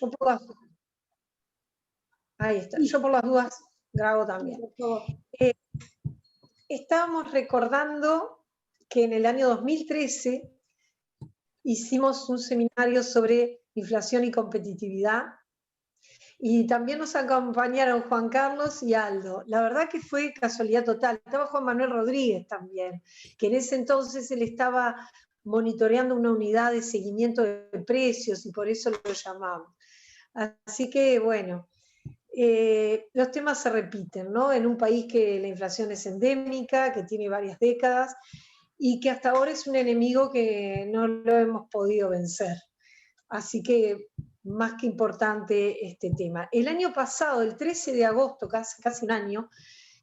Yo por las, ahí está. Yo por las dudas grabo también. Estábamos recordando que en el año 2013 hicimos un seminario sobre inflación y competitividad, y también nos acompañaron Juan Carlos y Aldo. La verdad que fue casualidad total. Estaba Juan Manuel Rodríguez también, que en ese entonces él estaba monitoreando una unidad de seguimiento de precios y por eso lo llamamos. Así que, bueno, los temas se repiten, ¿no? En un país que la inflación es endémica, que tiene varias décadas y que hasta ahora es un enemigo que no lo hemos podido vencer. Así que más que importante este tema. El año pasado, el 13 de agosto, casi un año,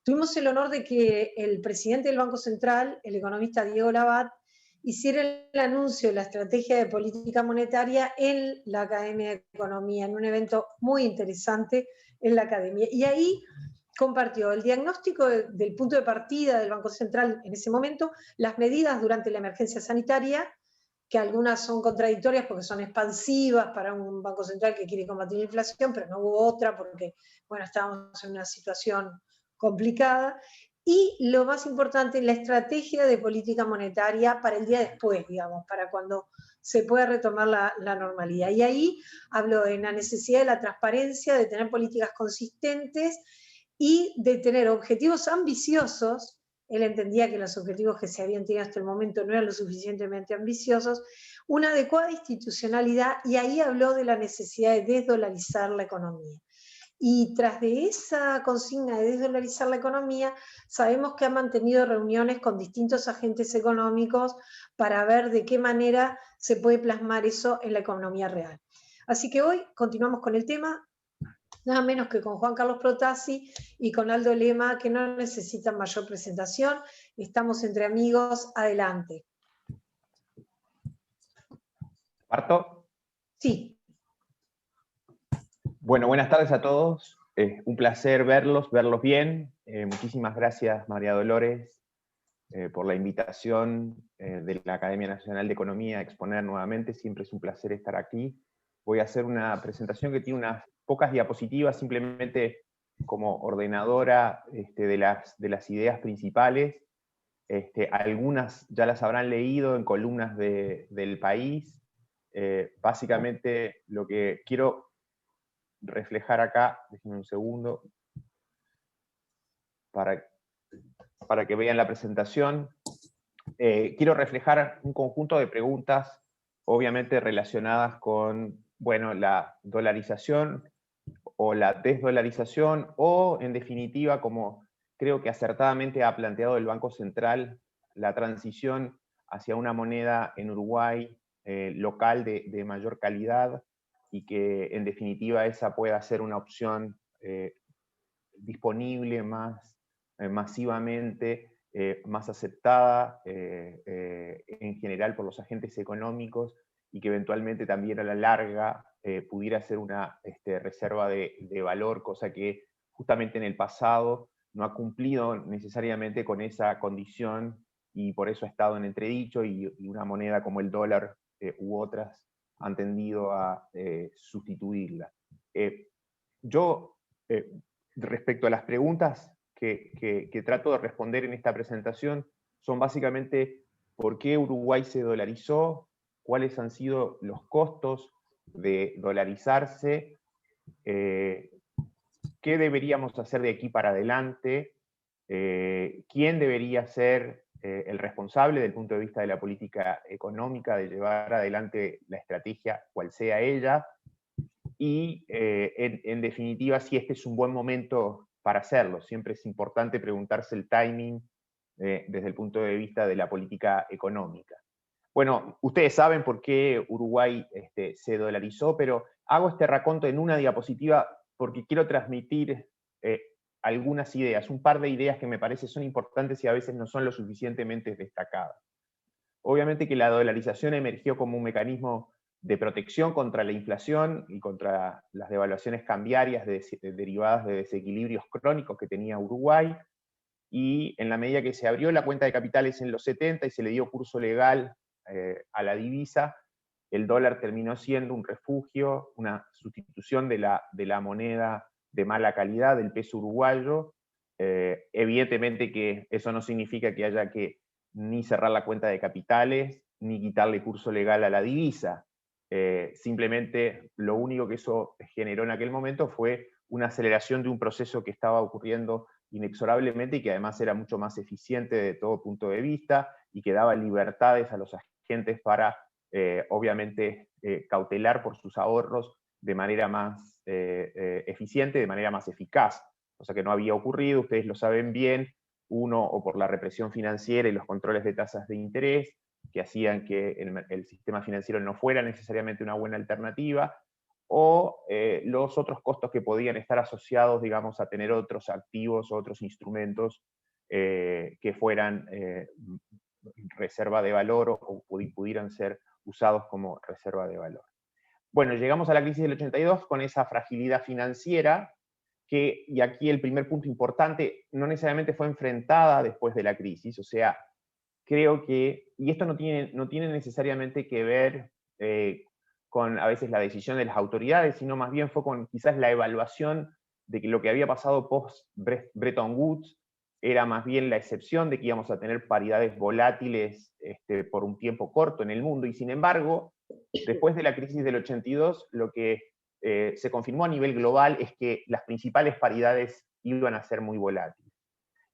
tuvimos el honor de que el presidente del Banco Central, el economista Diego Labat, hiciera el anuncio de la estrategia de política monetaria en la Academia de Economía, en un evento muy interesante en la Academia. Y ahí compartió el diagnóstico del punto de partida del Banco Central en ese momento, las medidas durante la emergencia sanitaria, que algunas son contradictorias porque son expansivas para un Banco Central que quiere combatir la inflación, pero no hubo otra porque, bueno, estábamos en una situación complicada. Y lo más importante, la estrategia de política monetaria para el día después, digamos, para cuando se pueda retomar la normalidad. Y ahí habló de la necesidad de la transparencia, de tener políticas consistentes y de tener objetivos ambiciosos. Él entendía que los objetivos que se habían tenido hasta el momento no eran lo suficientemente ambiciosos, una adecuada institucionalidad, y ahí habló de la necesidad de desdolarizar la economía. Y tras de esa consigna de desdolarizar la economía, sabemos que ha mantenido reuniones con distintos agentes económicos para ver de qué manera se puede plasmar eso en la economía real. Así que hoy continuamos con el tema, nada menos que con Juan Carlos Protasi y con Aldo Lema, que no necesitan mayor presentación. Estamos entre amigos, adelante. ¿Parto? Sí. Bueno, buenas tardes a todos. Un placer verlos bien. Muchísimas gracias, María Dolores, por la invitación de la Academia Nacional de Economía a exponer nuevamente. Siempre es un placer estar aquí. Voy a hacer una presentación que tiene unas pocas diapositivas, simplemente como ordenadora de las ideas principales. Algunas ya las habrán leído en columnas del País. Básicamente lo que quiero reflejar acá, déjenme un segundo, para que vean la presentación. Quiero reflejar un conjunto de preguntas, obviamente relacionadas con, bueno, la dolarización o la desdolarización, o en definitiva, como creo que acertadamente ha planteado el Banco Central, la transición hacia una moneda en Uruguay local de mayor calidad, y que en definitiva esa pueda ser una opción disponible más masivamente, más aceptada en general por los agentes económicos, y que eventualmente también a la larga pudiera ser una reserva de valor, cosa que justamente en el pasado no ha cumplido necesariamente con esa condición, y por eso ha estado en entredicho, y una moneda como el dólar u otras han tendido a sustituirla. Yo, respecto a las preguntas que trato de responder en esta presentación, son básicamente por qué Uruguay se dolarizó, cuáles han sido los costos de dolarizarse, qué deberíamos hacer de aquí para adelante, quién debería ser el responsable desde el punto de vista de la política económica de llevar adelante la estrategia, cual sea ella, y en definitiva si este es un buen momento para hacerlo. Siempre es importante preguntarse el timing desde el punto de vista de la política económica. Bueno, ustedes saben por qué Uruguay se dolarizó, pero hago este raconto en una diapositiva porque quiero transmitir algunas ideas, un par de ideas que me parece son importantes y a veces no son lo suficientemente destacadas. Obviamente que la dolarización emergió como un mecanismo de protección contra la inflación y contra las devaluaciones cambiarias derivadas de desequilibrios crónicos que tenía Uruguay, y en la medida que se abrió la cuenta de capitales en los 70 y se le dio curso legal a la divisa, el dólar terminó siendo un refugio, una sustitución de la moneda de mala calidad, del peso uruguayo. Evidentemente que eso no significa que haya que ni cerrar la cuenta de capitales, ni quitarle curso legal a la divisa. Simplemente lo único que eso generó en aquel momento fue una aceleración de un proceso que estaba ocurriendo inexorablemente y que además era mucho más eficiente de todo punto de vista y que daba libertades a los agentes para, obviamente, cautelar por sus ahorros de manera más eficiente, de manera más eficaz, cosa que no había ocurrido, ustedes lo saben bien, uno o por la represión financiera y los controles de tasas de interés, que hacían que el sistema financiero no fuera necesariamente una buena alternativa, o los otros costos que podían estar asociados, digamos, a tener otros activos o otros instrumentos que fueran reserva de valor o pudieran ser usados como reserva de valor. Bueno, llegamos a la crisis del 82 con esa fragilidad financiera, y aquí el primer punto importante, no necesariamente fue enfrentada después de la crisis, o sea, creo que, y esto no tiene necesariamente que ver con a veces la decisión de las autoridades, sino más bien fue con quizás la evaluación de que lo que había pasado post Bretton Woods era más bien la excepción de que íbamos a tener paridades volátiles por un tiempo corto en el mundo, y sin embargo, después de la crisis del 82, lo que se confirmó a nivel global es que las principales paridades iban a ser muy volátiles.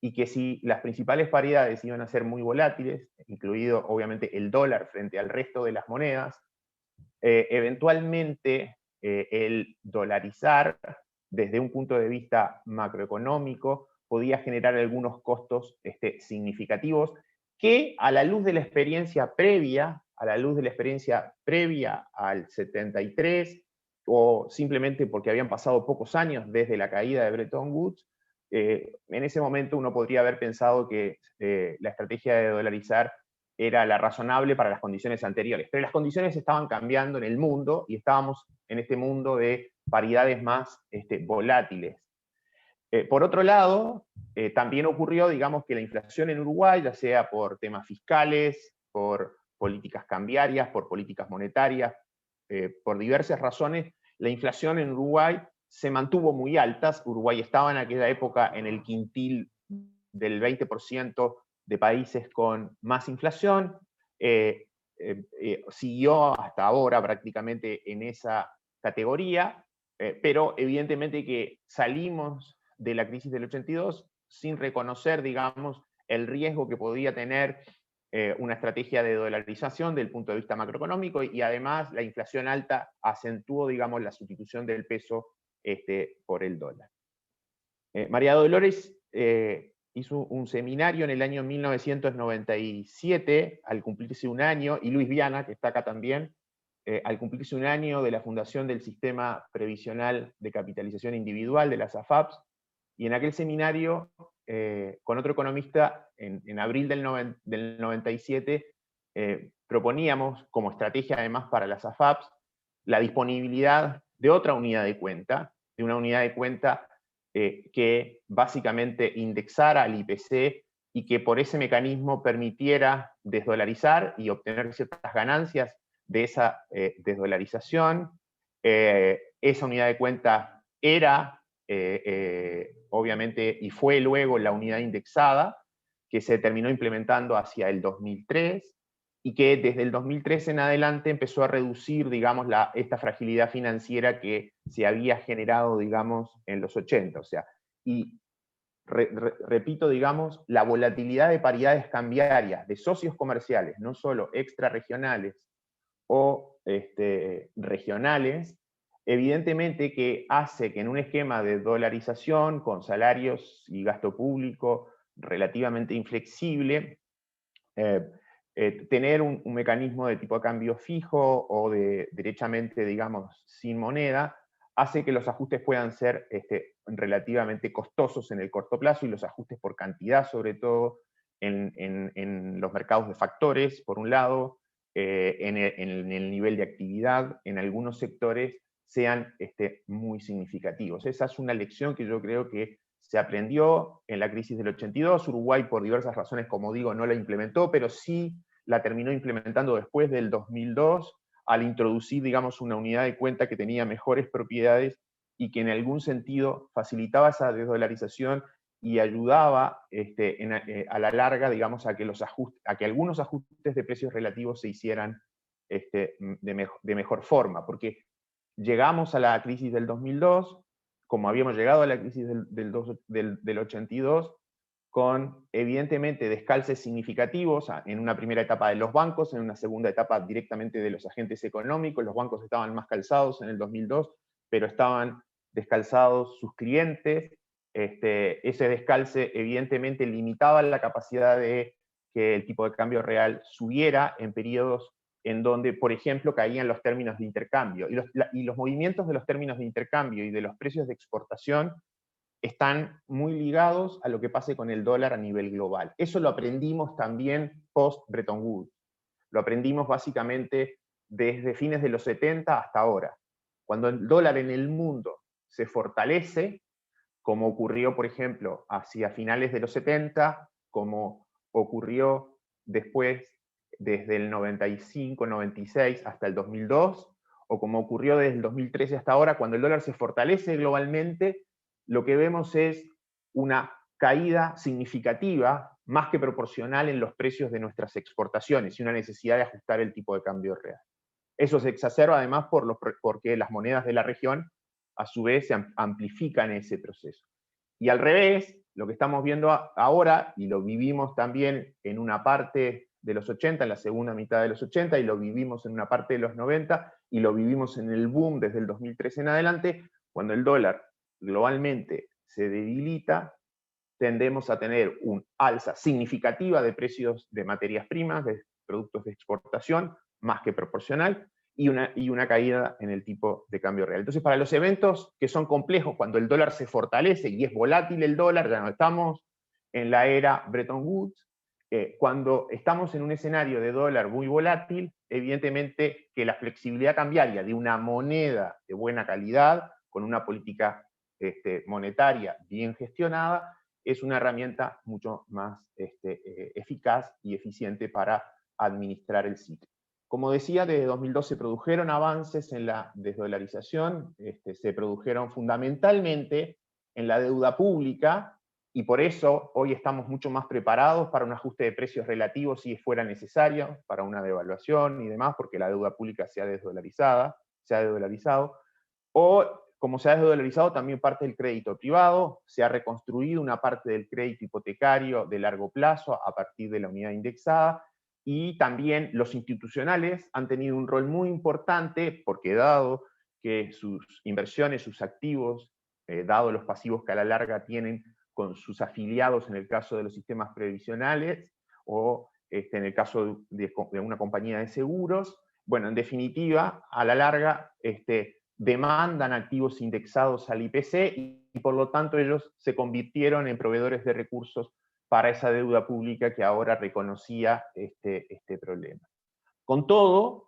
Y que si las principales paridades iban a ser muy volátiles, incluido obviamente el dólar frente al resto de las monedas, eventualmente el dolarizar desde un punto de vista macroeconómico podía generar algunos costos significativos que a la luz de la experiencia previa, al 73, o simplemente porque habían pasado pocos años desde la caída de Bretton Woods, en ese momento uno podría haber pensado que la estrategia de dolarizar era la razonable para las condiciones anteriores. Pero las condiciones estaban cambiando en el mundo y estábamos en este mundo de paridades más volátiles. Por otro lado, también ocurrió, digamos, que la inflación en Uruguay, ya sea por temas fiscales, por políticas cambiarias, por políticas monetarias, por diversas razones, la inflación en Uruguay se mantuvo muy altas. Uruguay estaba en aquella época en el quintil del 20% de países con más inflación. Siguió hasta ahora prácticamente en esa categoría, pero evidentemente que salimos de la crisis del 82 sin reconocer, digamos, el riesgo que podía tener una estrategia de dolarización desde el punto de vista macroeconómico, y además la inflación alta acentuó, digamos, la sustitución del peso por el dólar. María Dolores hizo un seminario en el año 1997, al cumplirse un año, y Luis Viana, que está acá también, al cumplirse un año de la fundación del Sistema Previsional de Capitalización Individual, de las AFAPs, y en aquel seminario, con otro economista, en abril del 97, proponíamos, como estrategia además para las AFAPs, la disponibilidad de otra unidad de cuenta, de una unidad de cuenta que básicamente indexara al IPC y que por ese mecanismo permitiera desdolarizar y obtener ciertas ganancias de esa desdolarización. Esa unidad de cuenta era, obviamente, y fue luego la unidad indexada, que se terminó implementando hacia el 2003, y que desde el 2003 en adelante empezó a reducir, digamos, esta fragilidad financiera que se había generado, digamos, en los 80. O sea, y repito, digamos, la volatilidad de paridades cambiarias de socios comerciales, no solo extrarregionales o regionales, evidentemente que hace que en un esquema de dolarización con salarios y gasto público relativamente inflexible, tener un mecanismo de tipo de cambio fijo o derechamente, digamos, sin moneda, hace que los ajustes puedan ser relativamente costosos en el corto plazo, y los ajustes por cantidad, sobre todo en los mercados de factores, por un lado, en el nivel de actividad, en algunos sectores, sean muy significativos. Esa es una lección que yo creo que se aprendió en la crisis del 82. Uruguay, por diversas razones, como digo, no la implementó, pero sí la terminó implementando después del 2002, al introducir, digamos, una unidad de cuenta que tenía mejores propiedades y que en algún sentido facilitaba esa desdolarización y ayudaba a la larga, digamos, a que algunos ajustes de precios relativos se hicieran de mejor forma, porque llegamos a la crisis del 2002, como habíamos llegado a la crisis del 82, con evidentemente descalces significativos en una primera etapa de los bancos, en una segunda etapa directamente de los agentes económicos. Los bancos estaban más calzados en el 2002, pero estaban descalzados sus clientes. Ese descalce evidentemente limitaba la capacidad de que el tipo de cambio real subiera en periodos en donde, por ejemplo, caían los términos de intercambio. Y los movimientos de los términos de intercambio y de los precios de exportación están muy ligados a lo que pase con el dólar a nivel global. Eso lo aprendimos también post-Bretton Woods. Lo aprendimos básicamente desde fines de los 70 hasta ahora. Cuando el dólar en el mundo se fortalece, como ocurrió, por ejemplo, hacia finales de los 70, como ocurrió después desde el 95, 96 hasta el 2002, o como ocurrió desde el 2013 hasta ahora, cuando el dólar se fortalece globalmente, lo que vemos es una caída significativa, más que proporcional en los precios de nuestras exportaciones y una necesidad de ajustar el tipo de cambio real. Eso se exacerba además porque las monedas de la región a su vez se amplifican ese proceso. Y al revés, lo que estamos viendo ahora, y lo vivimos también en una parte de los 80, en la segunda mitad de los 80, y lo vivimos en una parte de los 90, y lo vivimos en el boom desde el 2013 en adelante, cuando el dólar globalmente se debilita, tendemos a tener una alza significativa de precios de materias primas, de productos de exportación, más que proporcional, y una caída en el tipo de cambio real. Entonces, para los eventos que son complejos, cuando el dólar se fortalece y es volátil el dólar, ya no estamos en la era Bretton Woods, cuando estamos en un escenario de dólar muy volátil, evidentemente que la flexibilidad cambiaria de una moneda de buena calidad, con una política monetaria bien gestionada, es una herramienta mucho más eficaz y eficiente para administrar el ciclo. Como decía, desde 2002 se produjeron avances en la desdolarización, se produjeron fundamentalmente en la deuda pública, y por eso hoy estamos mucho más preparados para un ajuste de precios relativos si fuera necesario, para una devaluación y demás, porque la deuda pública se ha desdolarizado, o como se ha desdolarizado también parte del crédito privado, se ha reconstruido una parte del crédito hipotecario de largo plazo a partir de la unidad indexada, y también los institucionales han tenido un rol muy importante, porque dado que sus inversiones, sus activos, dado los pasivos que a la larga tienen con sus afiliados en el caso de los sistemas previsionales, o en el caso de una compañía de seguros, bueno, en definitiva, a la larga, demandan activos indexados al IPC y por lo tanto ellos se convirtieron en proveedores de recursos para esa deuda pública que ahora reconocía este problema. Con todo,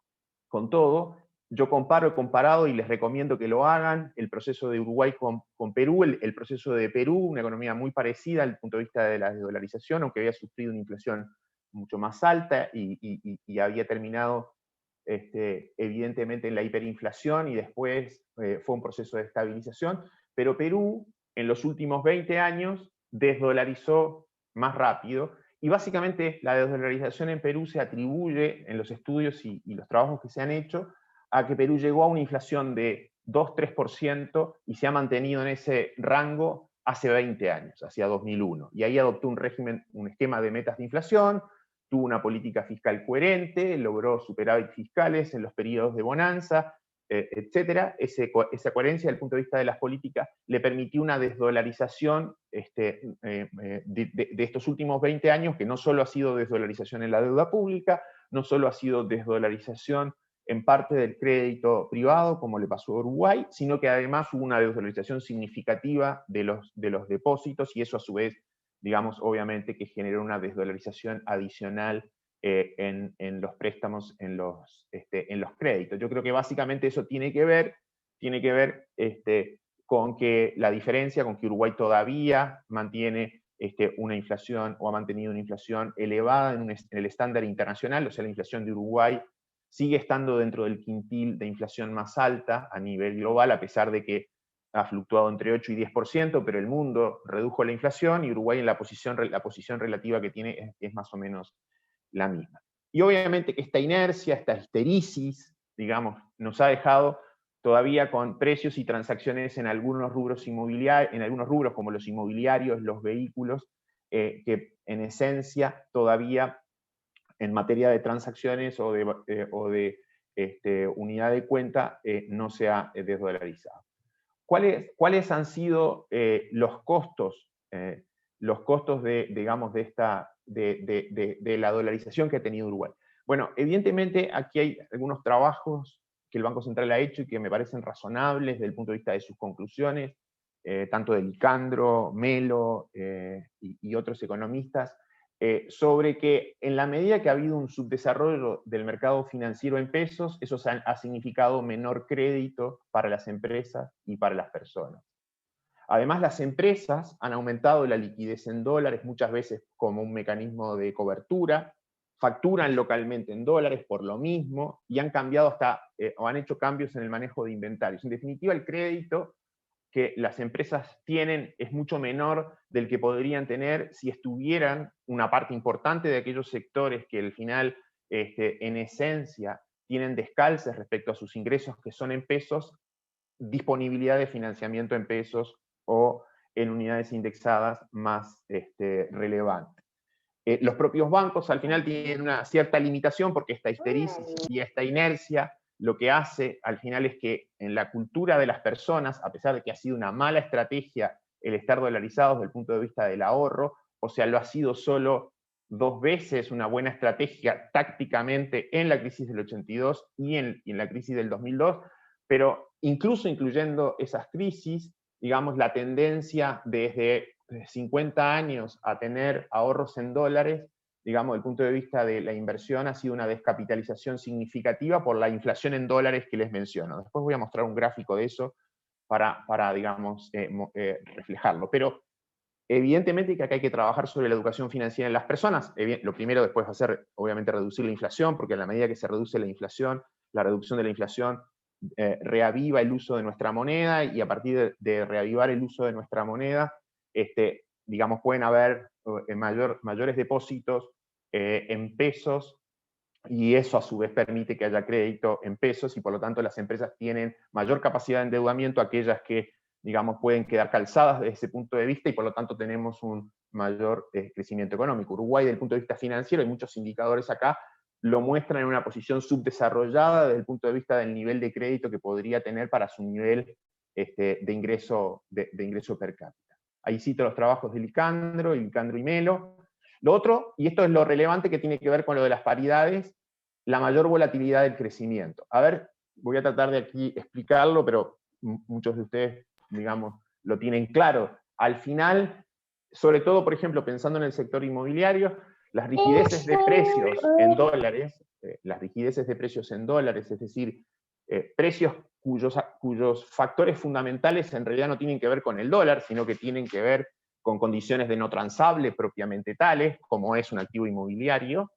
yo he comparado y les recomiendo que lo hagan, el proceso de Uruguay con Perú, el proceso de Perú, una economía muy parecida desde el punto de vista de la desdolarización, aunque había sufrido una inflación mucho más alta y había terminado evidentemente en la hiperinflación, y después fue un proceso de estabilización, pero Perú en los últimos 20 años desdolarizó más rápido, y básicamente la desdolarización en Perú se atribuye en los estudios y los trabajos que se han hecho a que Perú llegó a una inflación de 2-3% y se ha mantenido en ese rango hace 20 años, hacia 2001, y ahí adoptó un esquema de metas de inflación, tuvo una política fiscal coherente, logró superávit fiscales en los periodos de bonanza, etcétera. Esa coherencia desde el punto de vista de las políticas le permitió una desdolarización de estos últimos 20 años, que no solo ha sido desdolarización en la deuda pública, no solo ha sido desdolarización en parte del crédito privado, como le pasó a Uruguay, sino que además hubo una desdolarización significativa de los depósitos, y eso a su vez, digamos, obviamente que generó una desdolarización adicional en los préstamos, en los créditos. Yo creo que básicamente eso tiene que ver con que la diferencia, con que Uruguay todavía mantiene una inflación, o ha mantenido una inflación elevada en el estándar internacional, o sea, la inflación de Uruguay sigue estando dentro del quintil de inflación más alta a nivel global, a pesar de que ha fluctuado entre 8 y 10%, pero el mundo redujo la inflación y Uruguay en la posición relativa que tiene es más o menos la misma. Y obviamente esta inercia, esta histerisis, digamos, nos ha dejado todavía con precios y transacciones en algunos rubros como los inmobiliarios, los vehículos, que en esencia todavía en materia de transacciones o de unidad de cuenta no se ha desdolarizado. ¿Cuáles han sido los costos digamos, de la dolarización que ha tenido Uruguay? Bueno, evidentemente aquí hay algunos trabajos que el Banco Central ha hecho y que me parecen razonables desde el punto de vista de sus conclusiones, tanto de Licandro, Melo y otros economistas, sobre que en la medida que ha habido un subdesarrollo del mercado financiero en pesos, eso ha significado menor crédito para las empresas y para las personas. Además, las empresas han aumentado la liquidez en dólares, muchas veces como un mecanismo de cobertura, facturan localmente en dólares por lo mismo, y han cambiado o han hecho cambios en el manejo de inventarios. En definitiva, el crédito que las empresas tienen es mucho menor del que podrían tener si estuvieran una parte importante de aquellos sectores que al final, en esencia, tienen descalces respecto a sus ingresos que son en pesos, disponibilidad de financiamiento en pesos o en unidades indexadas más relevante. Los propios bancos al final tienen una cierta limitación porque esta histerisis y esta inercia lo que hace al final es que en la cultura de las personas, a pesar de que ha sido una mala estrategia el estar dolarizados desde el punto de vista del ahorro, o sea, lo ha sido solo 2 veces una buena estrategia tácticamente en la crisis del 82 y en la crisis del 2002, pero incluso incluyendo esas crisis, digamos, la tendencia desde 50 años a tener ahorros en dólares, digamos, desde el punto de vista de la inversión, ha sido una descapitalización significativa por la inflación en dólares que les menciono. Después voy a mostrar un gráfico de eso para digamos, reflejarlo. Pero evidentemente que acá hay que trabajar sobre la educación financiera en las personas. Lo primero después va a ser, obviamente, reducir la inflación, porque a la medida que se reduce la inflación, la reducción de la inflación reaviva el uso de nuestra moneda, y a partir de reavivar el uso de nuestra moneda, digamos, pueden haber mayores depósitos en pesos, y eso a su vez permite que haya crédito en pesos, y por lo tanto las empresas tienen mayor capacidad de endeudamiento, aquellas que, digamos, pueden quedar calzadas desde ese punto de vista, y por lo tanto tenemos un mayor crecimiento económico. Uruguay, desde el punto de vista financiero, hay muchos indicadores acá, lo muestran en una posición subdesarrollada desde el punto de vista del nivel de crédito que podría tener para su nivel de ingreso per cápita. Ahí cito los trabajos de Licandro y Melo. Lo otro, y esto es lo relevante que tiene que ver con lo de las paridades, la mayor volatilidad del crecimiento. A ver, voy a tratar de aquí explicarlo, pero muchos de ustedes, digamos, lo tienen claro. Al final, sobre todo, por ejemplo, pensando en el sector inmobiliario, las rigideces de precios en dólares, es decir, precios cuyos factores fundamentales en realidad no tienen que ver con el dólar, sino que tienen que ver con condiciones de no transable propiamente tales, como es un activo inmobiliario,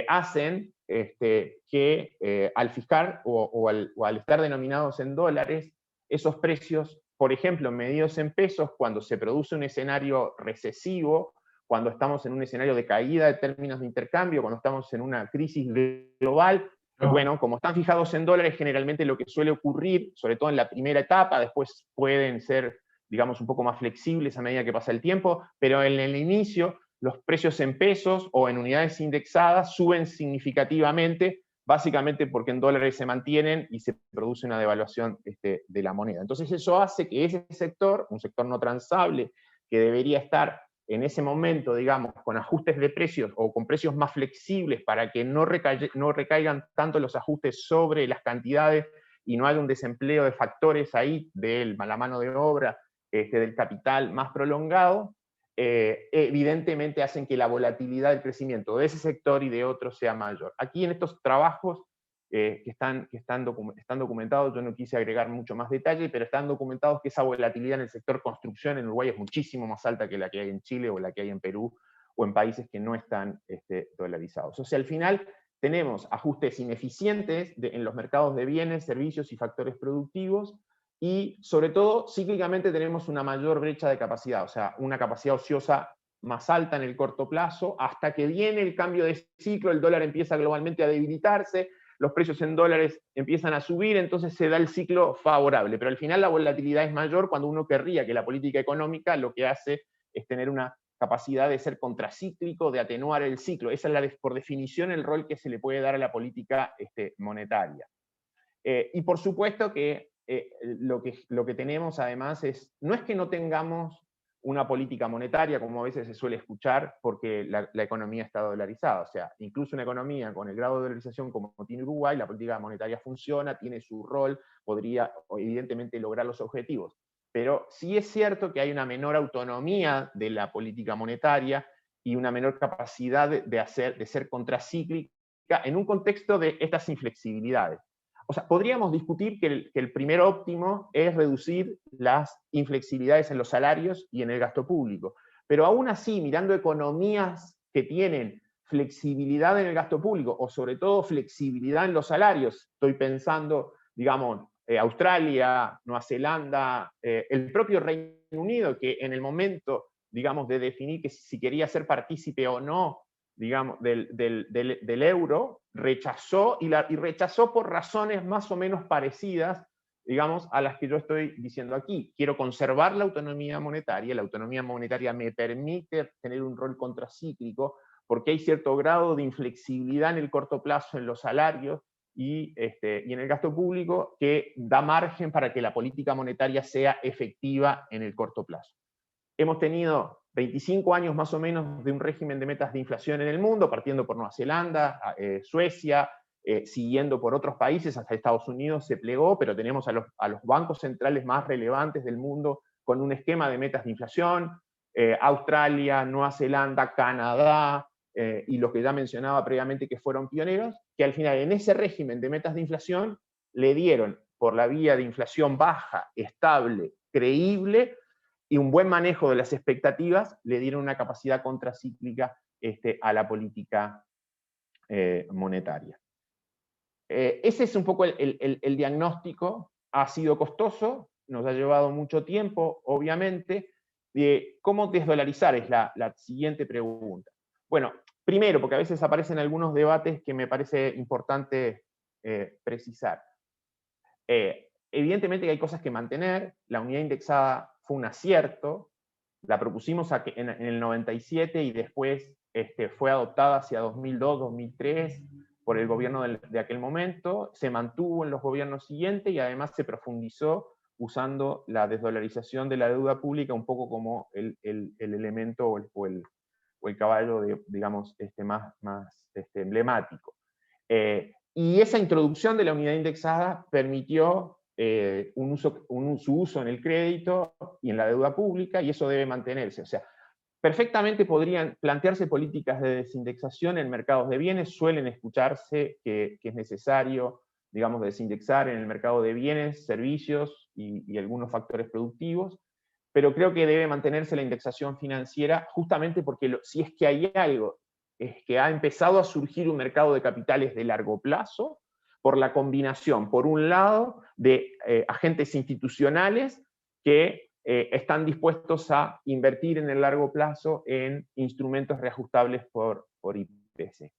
hacen que al fijar o al estar denominados en dólares, esos precios, por ejemplo, medidos en pesos, cuando se produce un escenario recesivo, cuando estamos en un escenario de caída de términos de intercambio, cuando estamos en una crisis global, bueno, como están fijados en dólares, generalmente lo que suele ocurrir, sobre todo en la primera etapa, después pueden ser, digamos, un poco más flexibles a medida que pasa el tiempo, pero en el inicio los precios en pesos o en unidades indexadas suben significativamente, básicamente porque en dólares se mantienen y se produce una devaluación de la moneda. Entonces eso hace que ese sector, un sector no transable, que debería estar en ese momento, digamos, con ajustes de precios o con precios más flexibles para que no recaigan tanto los ajustes sobre las cantidades y no haya un desempleo de factores ahí de la mano de obra, del capital más prolongado, evidentemente hacen que la volatilidad del crecimiento de ese sector y de otros sea mayor. Aquí en estos trabajos que están documentados, yo no quise agregar mucho más detalle, pero están documentados que esa volatilidad en el sector construcción en Uruguay es muchísimo más alta que la que hay en Chile o la que hay en Perú o en países que no están dolarizados. O sea, al final tenemos ajustes ineficientes en los mercados de bienes, servicios y factores productivos, y sobre todo, cíclicamente tenemos una mayor brecha de capacidad, o sea, una capacidad ociosa más alta en el corto plazo, hasta que viene el cambio de ciclo, el dólar empieza globalmente a debilitarse, los precios en dólares empiezan a subir, entonces se da el ciclo favorable, pero al final la volatilidad es mayor cuando uno querría que la política económica lo que hace es tener una capacidad de ser contracíclico, de atenuar el ciclo. Esa es por definición el rol que se le puede dar a la política monetaria. Y por supuesto que lo que tenemos además no es que no tengamos una política monetaria, como a veces se suele escuchar, porque la economía está dolarizada. O sea, incluso una economía con el grado de dolarización como tiene Uruguay, la política monetaria funciona, tiene su rol, podría evidentemente lograr los objetivos. Pero sí es cierto que hay una menor autonomía de la política monetaria y una menor capacidad de ser contracíclica en un contexto de estas inflexibilidades. O sea, podríamos discutir que el primer óptimo es reducir las inflexibilidades en los salarios y en el gasto público. Pero aún así, mirando economías que tienen flexibilidad en el gasto público, o sobre todo flexibilidad en los salarios, estoy pensando, digamos, Australia, Nueva Zelanda, el propio Reino Unido, que en el momento, digamos, de definir que si quería ser partícipe o no, digamos, del euro, rechazó, y rechazó por razones más o menos parecidas, digamos, a las que yo estoy diciendo aquí. Quiero conservar la autonomía monetaria me permite tener un rol contracíclico, porque hay cierto grado de inflexibilidad en el corto plazo en los salarios y en el gasto público que da margen para que la política monetaria sea efectiva en el corto plazo. Hemos tenido 25 años más o menos de un régimen de metas de inflación en el mundo, partiendo por Nueva Zelanda, Suecia, siguiendo por otros países, hasta Estados Unidos se plegó, pero tenemos a los bancos centrales más relevantes del mundo con un esquema de metas de inflación, Australia, Nueva Zelanda, Canadá, y los que ya mencionaba previamente que fueron pioneros, que al final en ese régimen de metas de inflación le dieron, por la vía de inflación baja, estable, creíble, y un buen manejo de las expectativas, le dieron una capacidad contracíclica a la política monetaria. Ese es un poco el diagnóstico. Ha sido costoso, nos ha llevado mucho tiempo, obviamente. ¿Cómo desdolarizar? Es la siguiente pregunta. Bueno, primero, porque a veces aparecen algunos debates que me parece importante precisar. Evidentemente que hay cosas que mantener. La unidad indexada fue un acierto, la propusimos en el 97 y después fue adoptada hacia 2002, 2003 por el gobierno de aquel momento, se mantuvo en los gobiernos siguientes y además se profundizó usando la desdolarización de la deuda pública un poco como el elemento o el caballo, digamos, más emblemático. Y esa introducción de la unidad indexada permitió su uso en el crédito y en la deuda pública, y eso debe mantenerse. O sea, perfectamente podrían plantearse políticas de desindexación en mercados de bienes. Suelen escucharse que es necesario, digamos, desindexar en el mercado de bienes, servicios y algunos factores productivos, pero creo que debe mantenerse la indexación financiera justamente porque si es que hay algo, es que ha empezado a surgir un mercado de capitales de largo plazo por la combinación, por un lado, de agentes institucionales que están dispuestos a invertir en el largo plazo en instrumentos reajustables por IPC.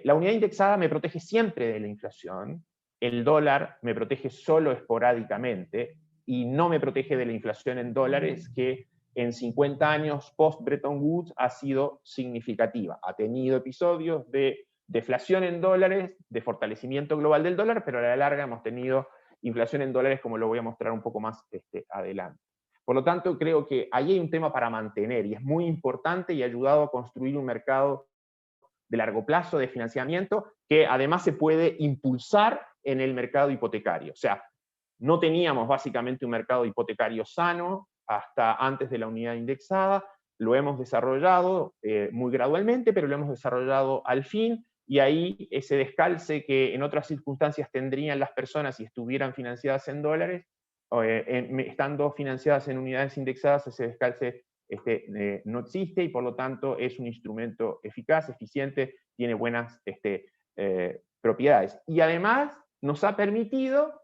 La unidad indexada me protege siempre de la inflación, el dólar me protege solo esporádicamente y no me protege de la inflación en dólares, que en 50 años post-Bretton Woods ha sido significativa. Ha tenido episodios de deflación en dólares, de fortalecimiento global del dólar, pero a la larga hemos tenido inflación en dólares, como lo voy a mostrar un poco más adelante. Por lo tanto, creo que ahí hay un tema para mantener, y es muy importante y ha ayudado a construir un mercado de largo plazo de financiamiento que además se puede impulsar en el mercado hipotecario. O sea, no teníamos básicamente un mercado hipotecario sano hasta antes de la unidad indexada, lo hemos desarrollado muy gradualmente, pero lo hemos desarrollado al fin, y ahí ese descalce que en otras circunstancias tendrían las personas si estuvieran financiadas en dólares, estando financiadas en unidades indexadas, ese descalce no existe y por lo tanto es un instrumento eficaz, eficiente, tiene buenas propiedades. Y además nos ha permitido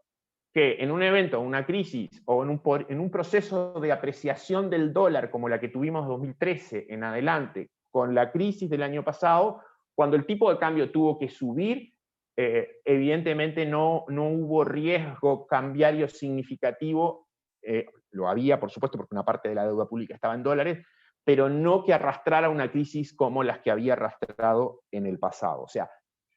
que en un evento, una crisis o en un proceso de apreciación del dólar como la que tuvimos en 2013 en adelante, con la crisis del año pasado, cuando el tipo de cambio tuvo que subir, evidentemente no hubo riesgo cambiario significativo, lo había por supuesto porque una parte de la deuda pública estaba en dólares, pero no que arrastrara una crisis como las que había arrastrado en el pasado. O sea,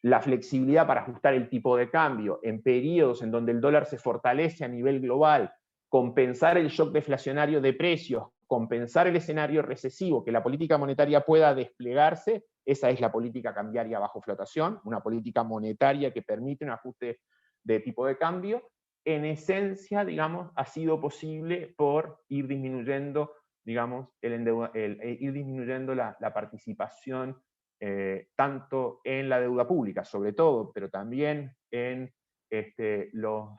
la flexibilidad para ajustar el tipo de cambio en periodos en donde el dólar se fortalece a nivel global, compensar el shock deflacionario de precios, compensar el escenario recesivo, que la política monetaria pueda desplegarse, esa es la política cambiaria bajo flotación, una política monetaria que permite un ajuste de tipo de cambio, en esencia, digamos, ha sido posible por ir disminuyendo, digamos, ir disminuyendo la participación tanto en la deuda pública, sobre todo, pero también en los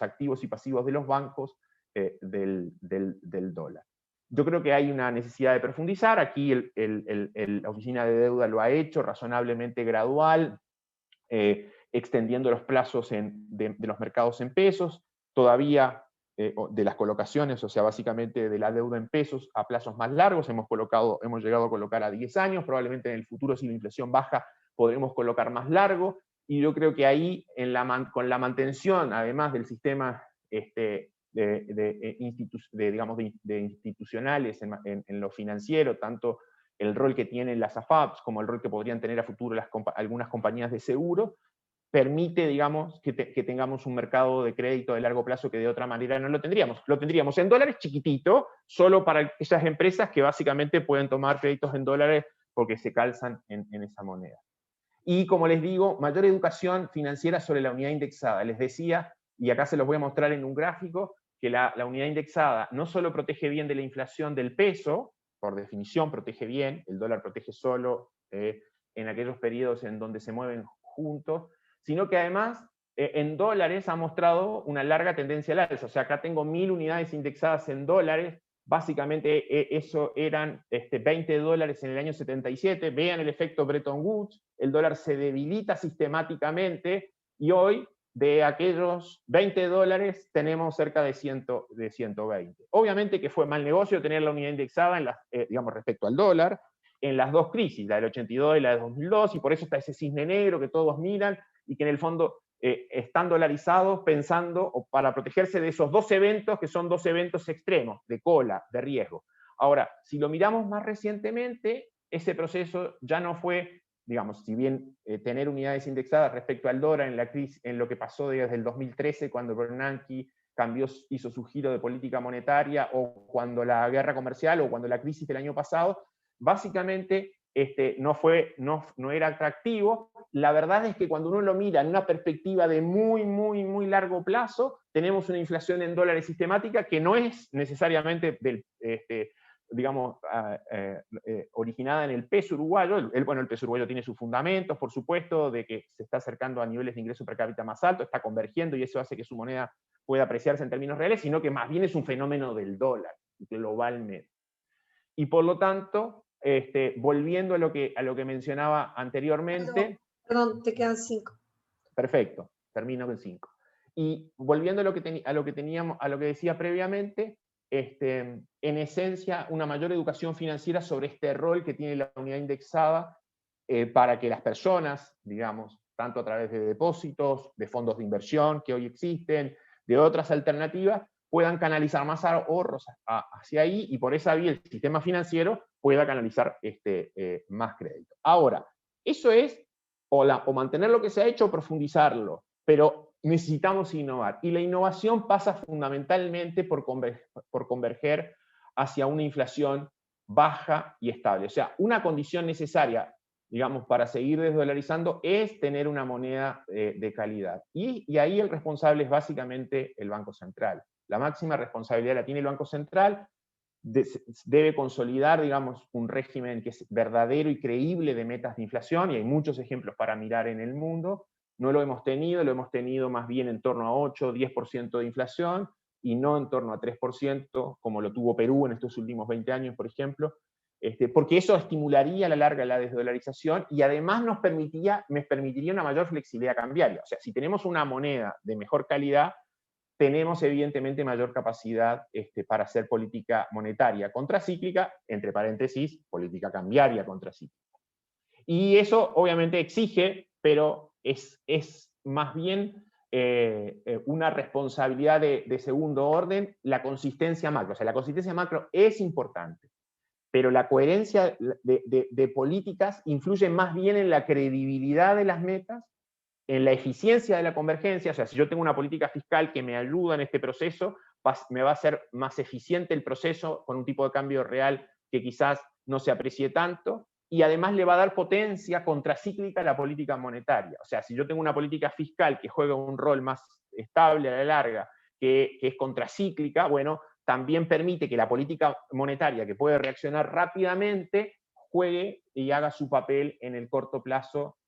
activos y pasivos de los bancos del dólar. Yo creo que hay una necesidad de profundizar, aquí la Oficina de Deuda lo ha hecho razonablemente gradual, extendiendo los plazos de los mercados en pesos, todavía de las colocaciones, o sea, básicamente de la deuda en pesos a plazos más largos, hemos llegado a colocar a 10 años, probablemente en el futuro si la inflación baja podremos colocar más largo, y yo creo que ahí con la mantención, además del sistema de institucionales en lo financiero, tanto el rol que tienen las AFAPs como el rol que podrían tener a futuro algunas compañías de seguro, permite, digamos, que tengamos un mercado de crédito de largo plazo que de otra manera no lo tendríamos. Lo tendríamos en dólares chiquitito, solo para esas empresas que básicamente pueden tomar créditos en dólares porque se calzan en esa moneda. Y como les digo, mayor educación financiera sobre la unidad indexada. Les decía, y acá se los voy a mostrar en un gráfico, que la unidad indexada no solo protege bien de la inflación del peso, por definición protege bien, el dólar protege solo en aquellos periodos en donde se mueven juntos, sino que además en dólares ha mostrado una larga tendencia al alza. O sea, acá tengo 1000 unidades indexadas en dólares, básicamente eso eran $20 en el año 77, vean el efecto Bretton Woods, el dólar se debilita sistemáticamente y hoy de aquellos $20 tenemos cerca de 120. Obviamente que fue mal negocio tener la unidad indexada digamos, respecto al dólar, en las dos crisis, la del 82 y la del 2002, y por eso está ese cisne negro que todos miran y que en el fondo están dolarizados pensando o para protegerse de esos dos eventos que son dos eventos extremos, de cola, de riesgo. Ahora, si lo miramos más recientemente, ese proceso ya no fue, digamos, si bien tener unidades indexadas respecto al dólar en la crisis, en lo que pasó desde el 2013 cuando Bernanke hizo su giro de política monetaria, o cuando la guerra comercial, o cuando la crisis del año pasado, básicamente no era atractivo. La verdad es que cuando uno lo mira en una perspectiva de muy largo plazo, tenemos una inflación en dólares sistemática que no es necesariamente originada en el peso uruguayo. El peso uruguayo tiene sus fundamentos, por supuesto, de que se está acercando a niveles de ingreso per cápita más altos, está convergiendo y eso hace que su moneda pueda apreciarse en términos reales, sino que más bien es un fenómeno del dólar globalmente. Y por lo tanto, volviendo a lo que mencionaba anteriormente. Perdón, te quedan 5. Perfecto, termino con 5. Y volviendo a lo que decía previamente, en esencia, una mayor educación financiera sobre este rol que tiene la unidad indexada para que las personas, digamos, tanto a través de depósitos, de fondos de inversión que hoy existen, de otras alternativas, puedan canalizar más ahorros hacia ahí y por esa vía el sistema financiero pueda canalizar más crédito. Ahora, eso es o mantener lo que se ha hecho o profundizarlo, pero necesitamos innovar. Y la innovación pasa fundamentalmente por converger hacia una inflación baja y estable. O sea, una condición necesaria, digamos, para seguir desdolarizando es tener una moneda de calidad. Y ahí el responsable es básicamente el Banco Central. La máxima responsabilidad la tiene el Banco Central, debe consolidar, digamos, un régimen que es verdadero y creíble de metas de inflación, y hay muchos ejemplos para mirar en el mundo. No lo hemos tenido más bien en torno a 8 o 10% de inflación, y no en torno a 3%, como lo tuvo Perú en estos últimos 20 años, por ejemplo, porque eso estimularía a la larga la desdolarización y además nos permitiría una mayor flexibilidad cambiaria. O sea, si tenemos una moneda de mejor calidad, tenemos evidentemente mayor capacidad para hacer política monetaria contracíclica, entre paréntesis, política cambiaria contracíclica. Y eso obviamente exige, pero es más bien una responsabilidad de segundo orden, la consistencia macro. O sea, la consistencia macro es importante, pero la coherencia de políticas influye más bien en la credibilidad de las metas, en la eficiencia de la convergencia. O sea, si yo tengo una política fiscal que me ayuda en este proceso, me va a ser más eficiente el proceso con un tipo de cambio real que quizás no se aprecie tanto, y además le va a dar potencia contracíclica a la política monetaria. O sea, si yo tengo una política fiscal que juega un rol más estable a la larga, que es contracíclica, bueno, también permite que la política monetaria, que puede reaccionar rápidamente, juegue y haga su papel en el corto plazo,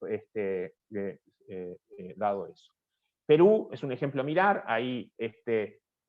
dado eso. Perú es un ejemplo a mirar. Ahí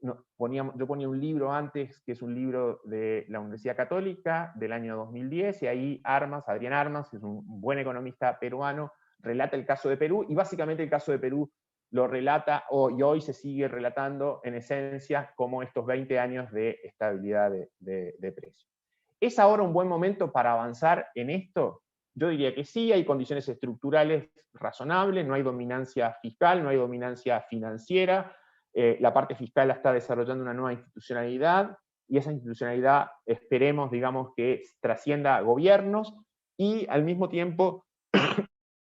yo ponía un libro antes, que es un libro de la Universidad Católica del año 2010, y ahí Adrián Armas, que es un buen economista peruano, relata el caso de Perú, y básicamente el caso de Perú lo relata, y hoy se sigue relatando en esencia como estos 20 años de estabilidad de precios. ¿Es ahora un buen momento para avanzar en esto? Yo diría que sí, hay condiciones estructurales razonables, no hay dominancia fiscal, no hay dominancia financiera, la parte fiscal la está desarrollando una nueva institucionalidad, y esa institucionalidad esperemos, digamos, que trascienda a gobiernos, y al mismo tiempo,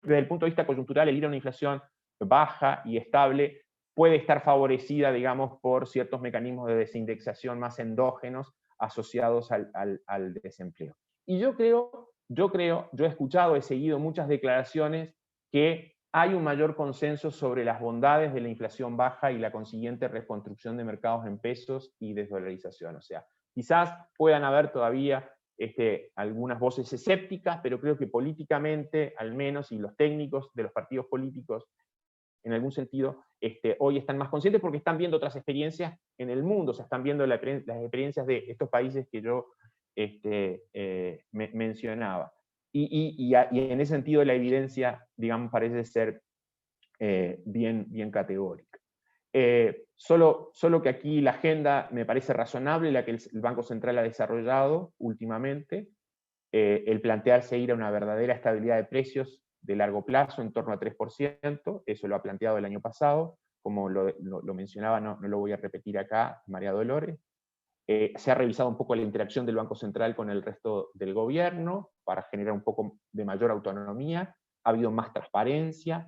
desde el punto de vista coyuntural, el ir a una inflación baja y estable puede estar favorecida, digamos, por ciertos mecanismos de desindexación más endógenos asociados al desempleo. Y yo he escuchado, he seguido muchas declaraciones que hay un mayor consenso sobre las bondades de la inflación baja y la consiguiente reconstrucción de mercados en pesos y desdolarización. O sea, quizás puedan haber todavía algunas voces escépticas, pero creo que políticamente, al menos, y los técnicos de los partidos políticos, en algún sentido, hoy están más conscientes porque están viendo otras experiencias en el mundo, o sea, están viendo las experiencias de estos países que yo mencionaba. Y en ese sentido la evidencia, digamos, parece ser bien categórica. Solo que aquí la agenda me parece razonable, la que el Banco Central ha desarrollado últimamente, el plantearse ir a una verdadera estabilidad de precios de largo plazo, en torno a 3%, eso lo ha planteado el año pasado, como lo mencionaba, no lo voy a repetir acá, María Dolores. Se ha revisado un poco la interacción del Banco Central con el resto del gobierno para generar un poco de mayor autonomía. Ha habido más transparencia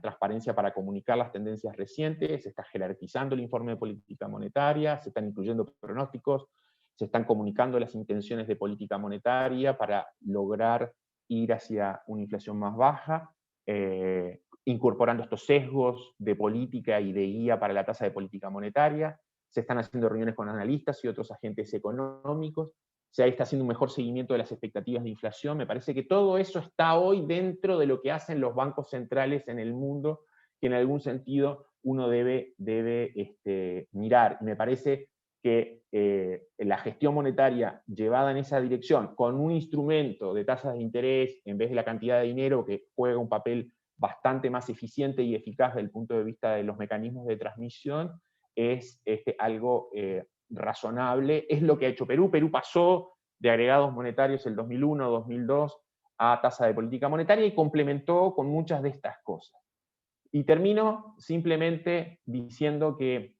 para comunicar las tendencias recientes, se está jerarquizando el informe de política monetaria, se están incluyendo pronósticos, se están comunicando las intenciones de política monetaria para lograr ir hacia una inflación más baja, incorporando estos sesgos de política y de guía para la tasa de política monetaria. Se están haciendo reuniones con analistas y otros agentes económicos, se está haciendo un mejor seguimiento de las expectativas de inflación. Me parece que todo eso está hoy dentro de lo que hacen los bancos centrales en el mundo, que en algún sentido uno debe mirar. Y me parece que la gestión monetaria llevada en esa dirección, con un instrumento de tasas de interés, en vez de la cantidad de dinero, que juega un papel bastante más eficiente y eficaz desde el punto de vista de los mecanismos de transmisión, es algo razonable. Es lo que ha hecho Perú. Perú pasó de agregados monetarios el 2001, 2002 a tasa de política monetaria y complementó con muchas de estas cosas. Y termino simplemente diciendo que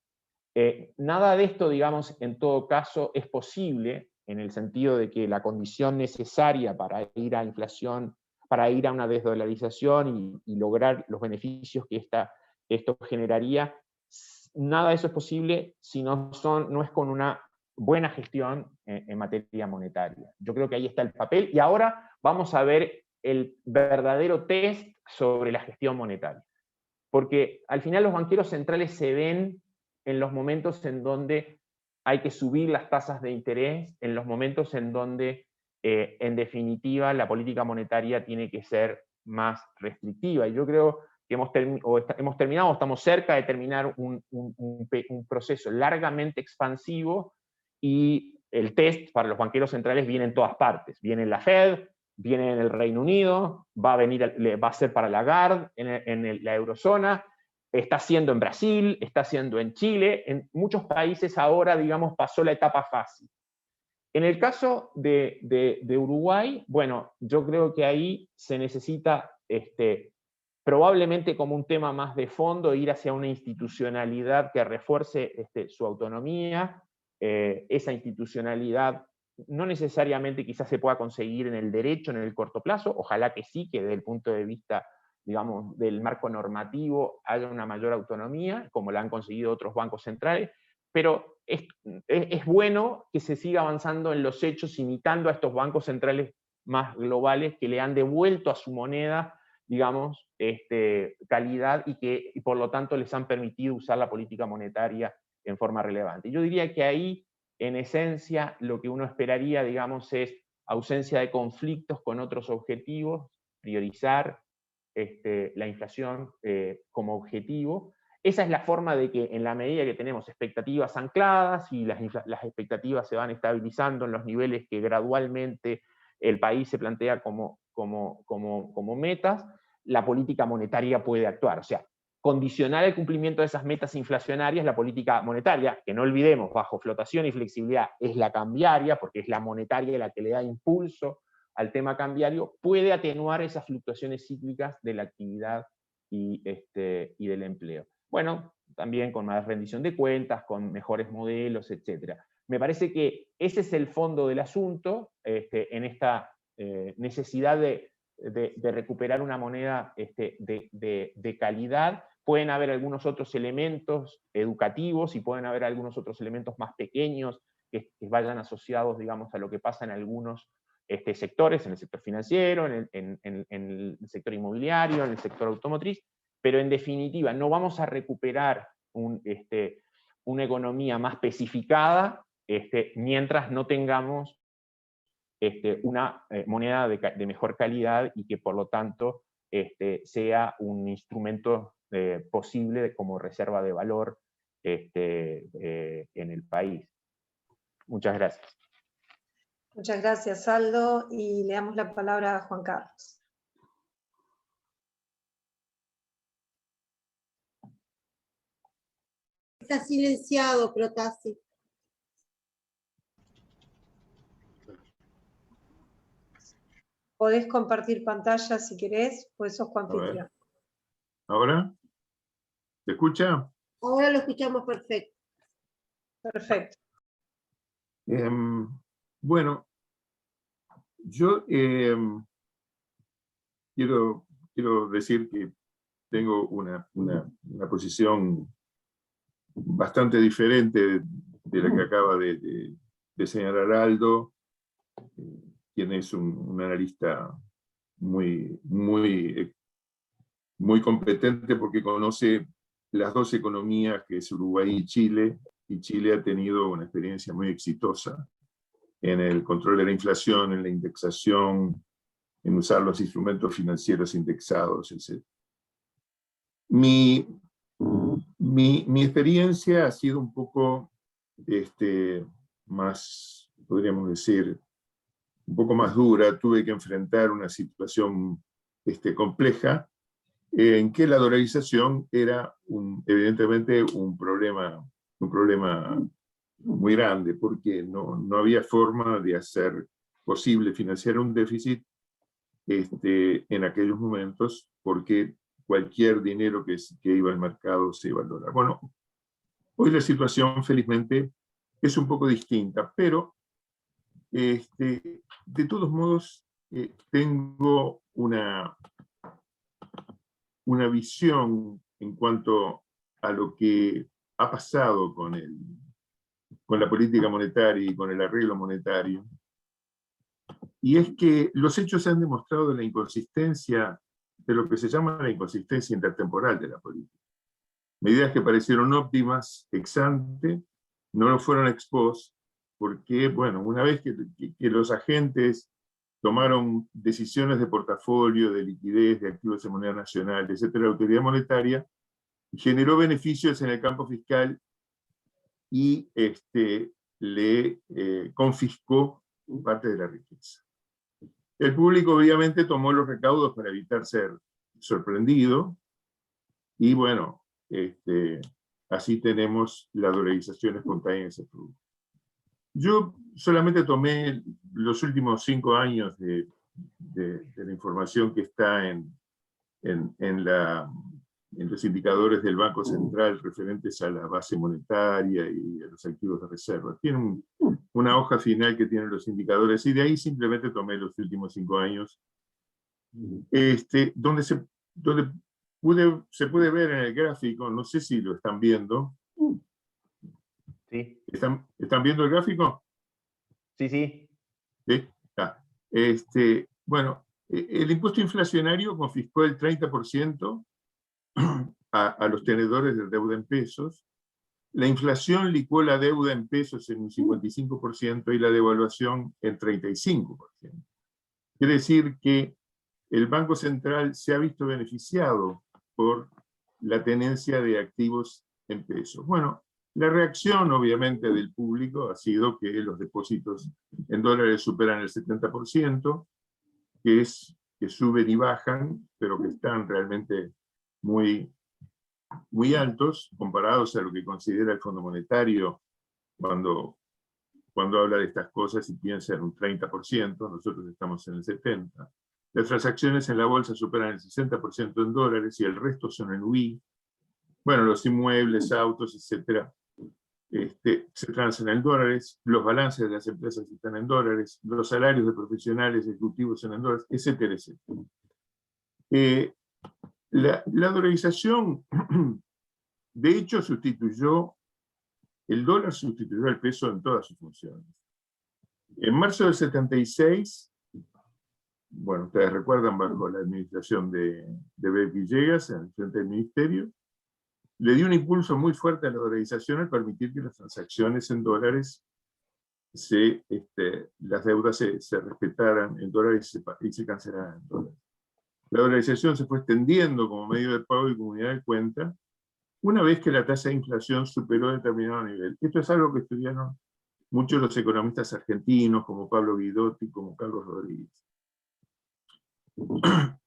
nada de esto, digamos, en todo caso es posible en el sentido de que la condición necesaria para ir a inflación, para ir a una desdolarización y lograr los beneficios que esto generaría, nada de eso es posible si no es con una buena gestión en materia monetaria. Yo creo que ahí está el papel, y ahora vamos a ver el verdadero test sobre la gestión monetaria. Porque al final los banqueros centrales se ven en los momentos en donde hay que subir las tasas de interés, en los momentos en donde, en definitiva, la política monetaria tiene que ser más restrictiva. Y yo creo hemos terminado, o estamos cerca de terminar un proceso largamente expansivo, y el test para los banqueros centrales viene en todas partes. Viene en la Fed, viene en el Reino Unido, va a ser para Lagarde en la eurozona, está haciendo en Brasil, está haciendo en Chile, en muchos países ahora, digamos, pasó la etapa fácil. En el caso de Uruguay, bueno, yo creo que ahí se necesita, probablemente como un tema más de fondo, ir hacia una institucionalidad que refuerce su autonomía. Esa institucionalidad no necesariamente quizás se pueda conseguir en el derecho en el corto plazo, ojalá que sí, que desde el punto de vista, digamos, del marco normativo haya una mayor autonomía, como la han conseguido otros bancos centrales, pero es bueno que se siga avanzando en los hechos, imitando a estos bancos centrales más globales que le han devuelto a su moneda, digamos, calidad, y por lo tanto les han permitido usar la política monetaria en forma relevante. Yo diría que ahí, en esencia, lo que uno esperaría, digamos, es ausencia de conflictos con otros objetivos, priorizar la inflación como objetivo. Esa es la forma de que, en la medida que tenemos expectativas ancladas y las expectativas se van estabilizando en los niveles que gradualmente el país se plantea como metas, la política monetaria puede actuar. O sea, condicionar el cumplimiento de esas metas inflacionarias, la política monetaria, que no olvidemos, bajo flotación y flexibilidad, es la cambiaria, porque es la monetaria la que le da impulso al tema cambiario, puede atenuar esas fluctuaciones cíclicas de la actividad y del empleo. Bueno, también con más rendición de cuentas, con mejores modelos, etc. Me parece que ese es el fondo del asunto, en esta necesidad de recuperar una moneda de calidad. Pueden haber algunos otros elementos educativos y pueden haber algunos otros elementos más pequeños que vayan asociados, digamos, a lo que pasa en algunos sectores, en el sector financiero, en el sector inmobiliario, en el sector automotriz, pero en definitiva no vamos a recuperar una economía más especificada mientras no tengamos una moneda de mejor calidad y que por lo tanto sea un instrumento posible como reserva de valor en el país. Muchas gracias. Muchas gracias, Aldo, y le damos la palabra a Juan Carlos. Está silenciado, Protasi. Podés compartir pantalla si querés, pues sos coanfitrión. ¿Ahora? ¿Se escucha? Ahora lo escuchamos perfecto. Perfecto. Bueno, yo quiero decir que tengo una posición bastante diferente de la que acaba de señalar Aldo, quien es un analista muy competente porque conoce las dos economías que es Uruguay y Chile ha tenido una experiencia muy exitosa en el control de la inflación, en la indexación, en usar los instrumentos financieros indexados, etc. Mi experiencia ha sido un poco más, podríamos decir, un poco más dura. Tuve que enfrentar una situación compleja, en que la dolarización era evidentemente un problema muy grande, porque no había forma de hacer posible financiar un déficit en aquellos momentos, porque cualquier dinero que iba al mercado se iba al dólar. Bueno, hoy la situación felizmente es un poco distinta, pero de todos modos tengo una visión en cuanto a lo que ha pasado con la política monetaria y con el arreglo monetario. Y es que los hechos han demostrado la inconsistencia de lo que se llama la inconsistencia intertemporal de la política. Medidas que parecieron óptimas ex ante, no lo fueron ex post, porque, bueno, una vez que los agentes tomaron decisiones de portafolio, de liquidez, de activos en moneda nacional, etcétera, la autoridad monetaria generó beneficios en el campo fiscal y le confiscó parte de la riqueza. El público obviamente tomó los recaudos para evitar ser sorprendido, y bueno, así tenemos la dolarización espontánea que se produjo. Yo solamente tomé los últimos 5 años de la información que está en los indicadores del Banco Central referentes a la base monetaria y a los activos de reserva. Tiene una hoja final que tiene los indicadores, y de ahí simplemente tomé los últimos 5 años, donde se puede ver en el gráfico, no sé si lo están viendo. Sí. ¿Están viendo el gráfico? Sí, sí. ¿Sí? Ah. Bueno, el impuesto inflacionario confiscó el 30% a los tenedores de deuda en pesos. La inflación licuó la deuda en pesos en un 55% y la devaluación en 35%. Quiere decir que el Banco Central se ha visto beneficiado por la tenencia de activos en pesos. Bueno, la reacción obviamente del público ha sido que los depósitos en dólares superan el 70%, que suben y bajan, pero que están realmente muy altos comparados a lo que considera el Fondo Monetario cuando habla de estas cosas y piensa en un 30%, nosotros estamos en el 70%. Las transacciones en la bolsa superan el 60% en dólares y el resto son en UI. Bueno, los inmuebles, autos, etcétera, se transan en dólares, los balances de las empresas están en dólares, los salarios de profesionales ejecutivos son en dólares, etcétera, etcétera. La dolarización, de hecho, el dólar sustituyó al peso en todas sus funciones. En marzo del 76, bueno, ustedes recuerdan, bajo la administración de Beck Villegas, en el frente del ministerio, le dio un impulso muy fuerte a la dolarización al permitir que las transacciones en dólares, las deudas se respetaran en dólares y se cancelaran en dólares. La dolarización se fue extendiendo como medio de pago y comunidad de cuenta una vez que la tasa de inflación superó determinado nivel. Esto es algo que estudiaron muchos de los economistas argentinos, como Pablo Guidotti, como Carlos Rodríguez.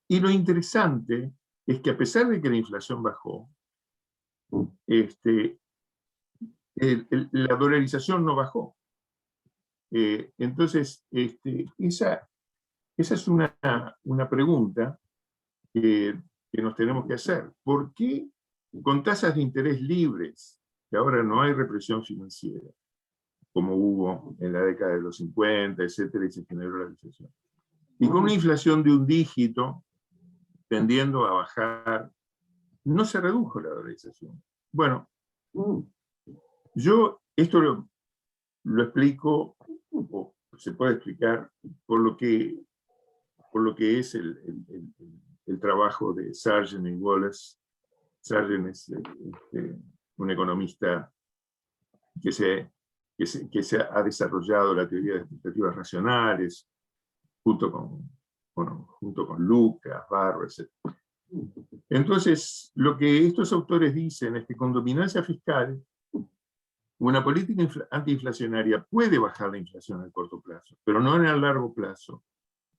Y lo interesante es que a pesar de que la inflación bajó, la dolarización no bajó. Entonces, esa es una pregunta que nos tenemos que hacer. ¿Por qué con tasas de interés libres, que ahora no hay represión financiera, como hubo en la década de los 50, etcétera, y se generó la recesión, y con una inflación de un dígito tendiendo a bajar, no se redujo la dolarización? Bueno, yo esto lo explico, o se puede explicar, por lo que es el trabajo de Sargent y Wallace. Sargent es un economista que se ha desarrollado la teoría de expectativas racionales, junto con Lucas, Barro, etc. Entonces, lo que estos autores dicen es que con dominancia fiscal, una política antiinflacionaria puede bajar la inflación a corto plazo, pero no en el largo plazo,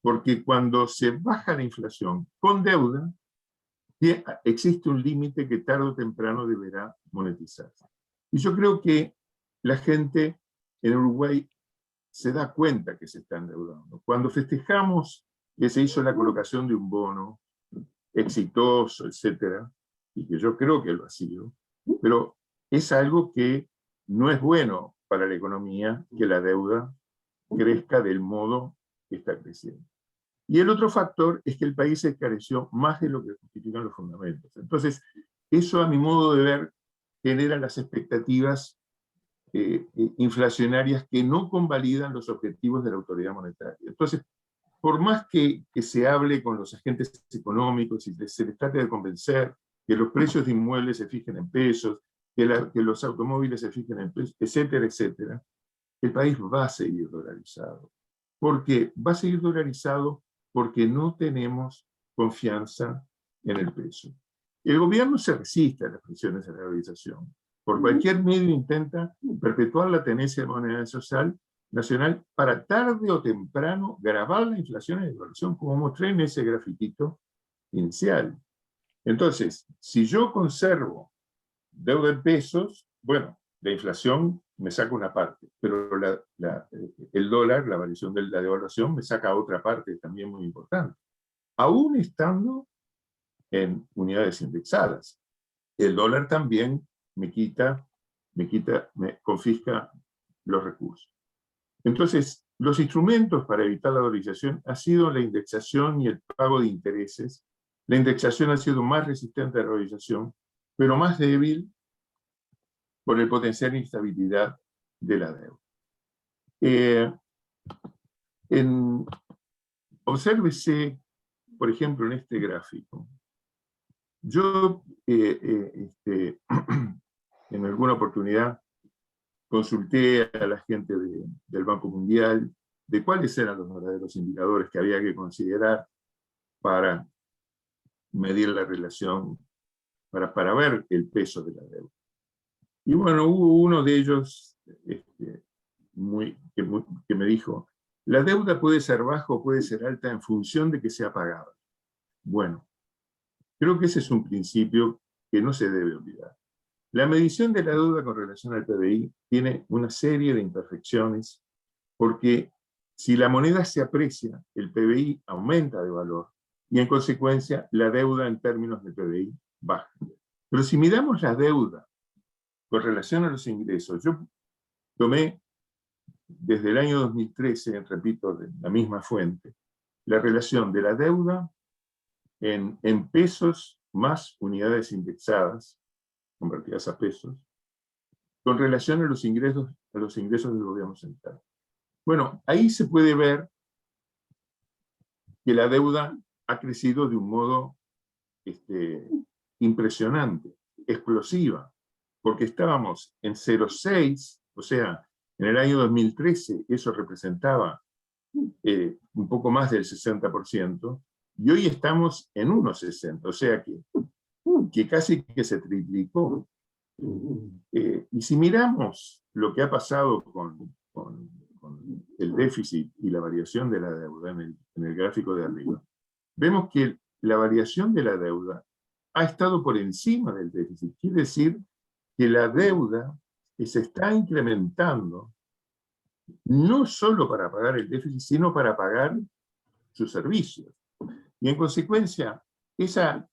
porque cuando se baja la inflación con deuda, existe un límite que tarde o temprano deberá monetizarse. Y yo creo que la gente en Uruguay se da cuenta que se está endeudando. Cuando festejamos que se hizo la colocación de un bono exitoso, etcétera, y que yo creo que lo ha sido, pero es algo que no es bueno para la economía que la deuda crezca del modo que está creciendo. Y el otro factor es que el país se encareció más de lo que justifican los fundamentos. Entonces, eso a mi modo de ver genera las expectativas inflacionarias que no convalidan los objetivos de la autoridad monetaria. Entonces, por más que se hable con los agentes económicos y se les trate de convencer que los precios de inmuebles se fijen en pesos, que los automóviles se fijen en pesos, etcétera, etcétera, el país va a seguir dolarizado. porque va a seguir dolarizado porque no tenemos confianza en el peso. El gobierno se resiste a las presiones de la dolarización. Por cualquier medio intenta perpetuar la tenencia de moneda nacional para tarde o temprano grabar la inflación y la devaluación, como mostré en ese grafiquito inicial. Entonces, si yo conservo deuda en pesos, bueno, la inflación me saca una parte, pero el dólar, la variación de la devaluación, me saca otra parte también muy importante, aún estando en unidades indexadas. El dólar también me confisca los recursos. Entonces, los instrumentos para evitar la dolarización han sido la indexación y el pago de intereses. La indexación ha sido más resistente a la dolarización, pero más débil por el potencial instabilidad de la deuda. Obsérvese, por ejemplo, en este gráfico. Yo, en alguna oportunidad, consulté a la gente del Banco Mundial de cuáles eran los verdaderos indicadores que había que considerar para medir la relación, para ver el peso de la deuda. Y bueno, hubo uno de ellos que me dijo, la deuda puede ser baja o puede ser alta en función de que sea pagada. Bueno, creo que ese es un principio que no se debe olvidar. La medición de la deuda con relación al PBI tiene una serie de imperfecciones, porque si la moneda se aprecia, el PBI aumenta de valor, y en consecuencia la deuda en términos de PBI baja. Pero si miramos la deuda con relación a los ingresos, yo tomé desde el año 2013, repito, de la misma fuente, la relación de la deuda en pesos más unidades indexadas, convertidas a pesos, con relación a los ingresos del gobierno central. Bueno, ahí se puede ver que la deuda ha crecido de un modo impresionante, explosiva, porque estábamos en 0,6, o sea, en el año 2013 eso representaba un poco más del 60%, y hoy estamos en 1,60, o sea que casi que se triplicó. Y si miramos lo que ha pasado con el déficit y la variación de la deuda en el gráfico de arriba, vemos que la variación de la deuda ha estado por encima del déficit. Quiere decir que la deuda se está incrementando no solo para pagar el déficit, sino para pagar sus servicios. Y en consecuencia, esa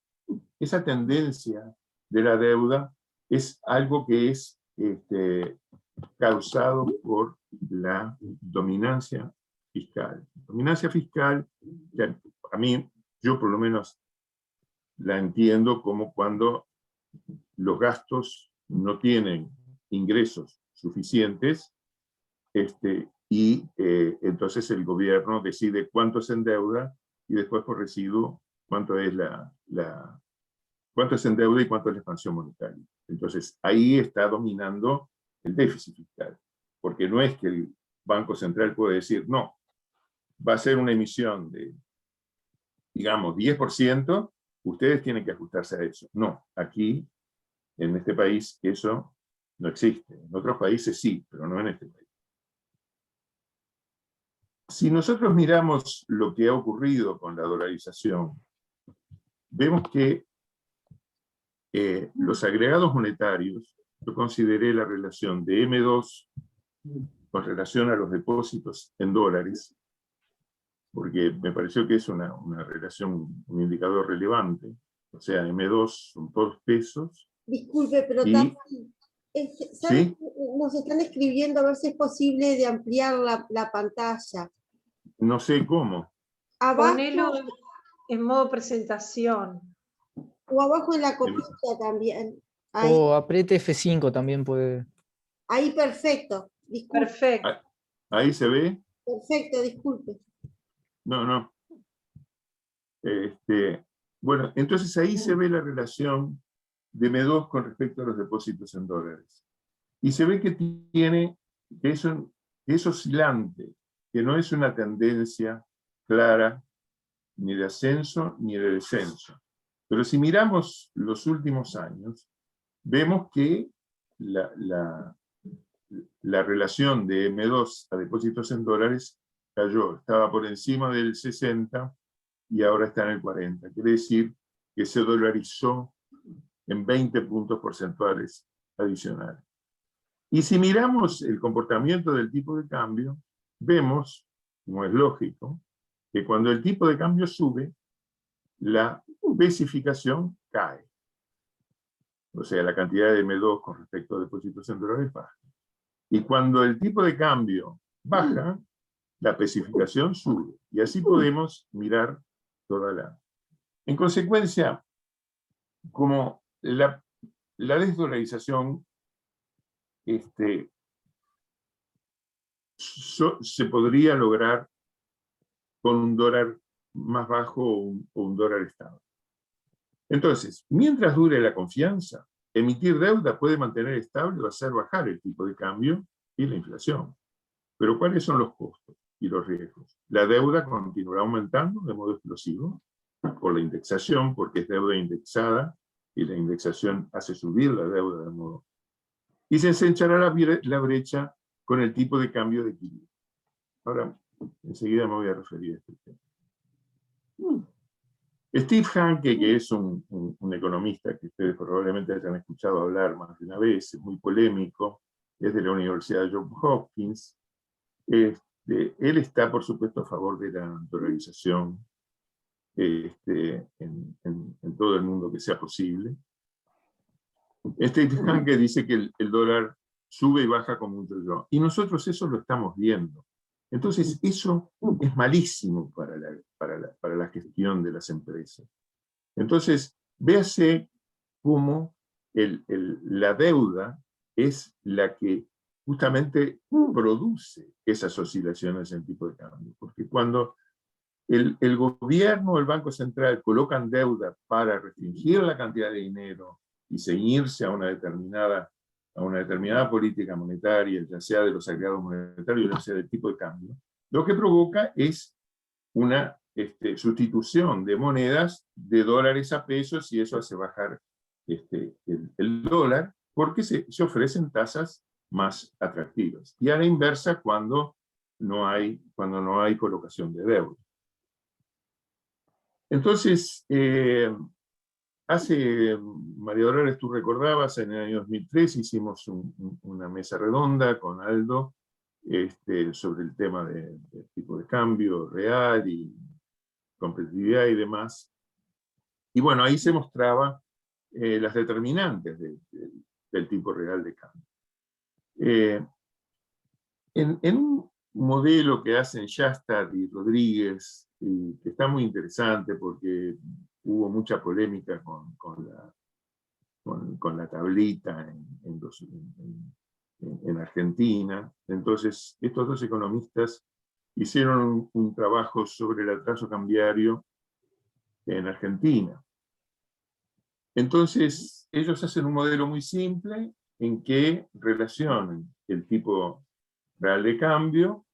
tendencia de la deuda es algo que es causado por la dominancia fiscal. Dominancia fiscal, que a mí, yo por lo menos la entiendo como cuando los gastos no tienen ingresos suficientes y entonces el gobierno decide cuánto se endeuda y después por residuo cuánto es cuánto es en deuda y cuánto es la expansión monetaria. Entonces, ahí está dominando el déficit fiscal, porque no es que el Banco Central puede decir, no, va a ser una emisión de, digamos, 10%, ustedes tienen que ajustarse a eso. No, aquí, en este país, eso no existe. En otros países sí, pero no en este país. Si nosotros miramos lo que ha ocurrido con la dolarización, vemos que los agregados monetarios, yo consideré la relación de M2 con relación a los depósitos en dólares, porque me pareció que es una relación, un indicador relevante. O sea, M2 son todos pesos. Disculpe, pero y, ¿sabes? ¿sí? Nos están escribiendo a ver si es posible de ampliar la pantalla. No sé cómo. Abajo, Ponelo en modo presentación. o abajo en la copita también. Ahí, O apriete F5 también puede. ahí perfecto. Disculpe. Perfecto. Ahí se ve. Perfecto, disculpe. No. Bueno, entonces ahí se ve la relación de M2 con respecto a los depósitos en dólares. Y se ve que es oscilante. que no es una tendencia clara ni de ascenso ni de descenso. Pero si miramos los últimos años, vemos que la relación de M2 a depósitos en dólares cayó, estaba por encima del 60 y ahora está en el 40. Quiere decir que se dolarizó en 20 puntos porcentuales adicionales. Y si miramos el comportamiento del tipo de cambio, vemos, como es lógico, que cuando el tipo de cambio sube, la besificación cae. O sea, la cantidad de M2 con respecto a depósitos en dólares baja. Y cuando el tipo de cambio baja, la especificación sube. Y así podemos mirar toda la... En consecuencia, como la desdolarización se podría lograr con un dólar más bajo o un dólar estable. Entonces, mientras dure la confianza, emitir deuda puede mantener estable o hacer bajar el tipo de cambio y la inflación. Pero ¿cuáles son los costos y los riesgos? La deuda continuará aumentando de modo explosivo por la indexación, porque es deuda indexada y la indexación hace subir la deuda de modo. Y se ensanchará la brecha con el tipo de cambio de equilibrio. Ahora, enseguida me voy a referir a este tema. Steve Hanke, que es un economista que ustedes probablemente hayan escuchado hablar más de una vez, es muy polémico, es de la Universidad de Johns Hopkins. Él está, por supuesto, a favor de la dolarización en todo el mundo que sea posible. Steve Hanke dice que el dólar sube y baja como un yo-yo. Y nosotros eso lo estamos viendo. Entonces, eso es malísimo para la gestión de las empresas. Entonces, véase cómo la deuda es la que justamente produce esas oscilaciones en tipo de cambio. Porque cuando el gobierno o el Banco Central colocan deuda para restringir la cantidad de dinero y ceñirse a una determinada política monetaria, ya sea de los agregados monetarios, ya sea del tipo de cambio, lo que provoca es una sustitución de monedas de dólares a pesos, y eso hace bajar el dólar, porque se ofrecen tasas más atractivas. Y a la inversa cuando no hay colocación de deuda. Entonces, María Dolores, tú recordabas, en el año 2003 hicimos una mesa redonda con Aldo sobre el tema del tipo de cambio real y competitividad y demás. Y bueno, ahí se mostraba las determinantes del tipo real de cambio. En un modelo que hacen Shastad y Rodríguez, y que está muy interesante porque hubo mucha polémica con la tablita en Argentina. Entonces, estos dos economistas hicieron un trabajo sobre el atraso cambiario en Argentina. Entonces, ellos hacen un modelo muy simple en que relacionan el tipo real de cambio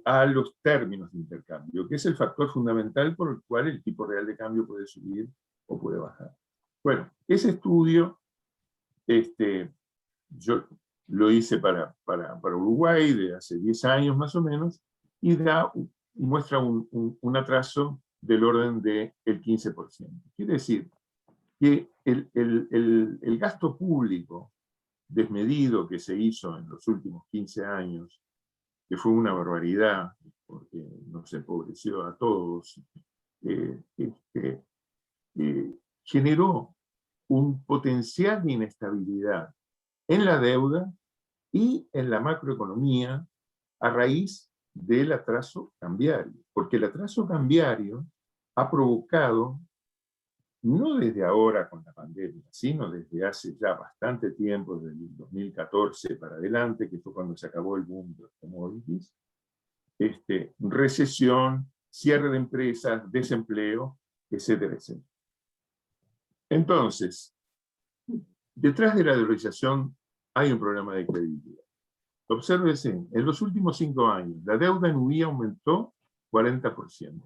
a los términos de intercambio, que es el factor fundamental por el cual el tipo real de cambio puede subir o puede bajar. Bueno, ese estudio yo lo hice para Uruguay de hace 10 años más o menos, y muestra un atraso del orden del 15%. Quiere decir que el gasto público desmedido que se hizo en los últimos 15 años, que fue una barbaridad, porque nos empobreció a todos, generó un potencial de inestabilidad en la deuda y en la macroeconomía a raíz del atraso cambiario. Porque el atraso cambiario ha provocado, no desde ahora con la pandemia, sino desde hace ya bastante tiempo, desde el 2014 para adelante, que fue cuando se acabó el boom de los commodities, recesión, cierre de empresas, desempleo, etcétera, etcétera. Entonces, detrás de la dolarización hay un problema de credibilidad. obsérvese, en los últimos 5 años, la deuda en UI aumentó 40%.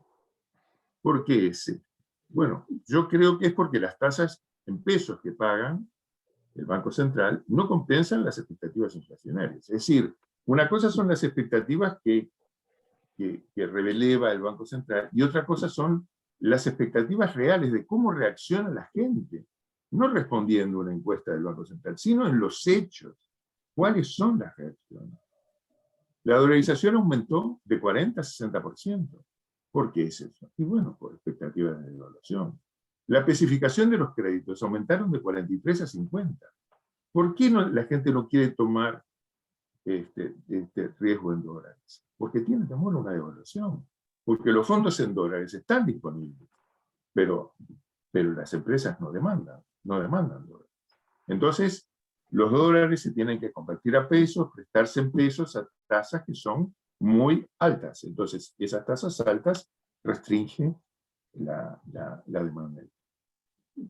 ¿Por qué ese? Bueno, yo creo que es porque las tasas en pesos que pagan el Banco Central no compensan las expectativas inflacionarias. Es decir, una cosa son las expectativas que releva el Banco Central y otra cosa son las expectativas reales de cómo reacciona la gente, no respondiendo a una encuesta del Banco Central, sino en los hechos. ¿Cuáles son las reacciones? La dolarización aumentó de 40 a 60%. ¿Por qué es eso? Y bueno, por expectativas de devaluación. La especificación de los créditos aumentaron de 43 a 50. ¿Por qué la gente no quiere tomar este riesgo en dólares? Porque tiene temor a una devaluación. Porque los fondos en dólares están disponibles, pero las empresas no demandan dólares. Entonces, los dólares se tienen que convertir a pesos, prestarse en pesos a tasas que son muy altas. Entonces, esas tasas altas restringen la demanda.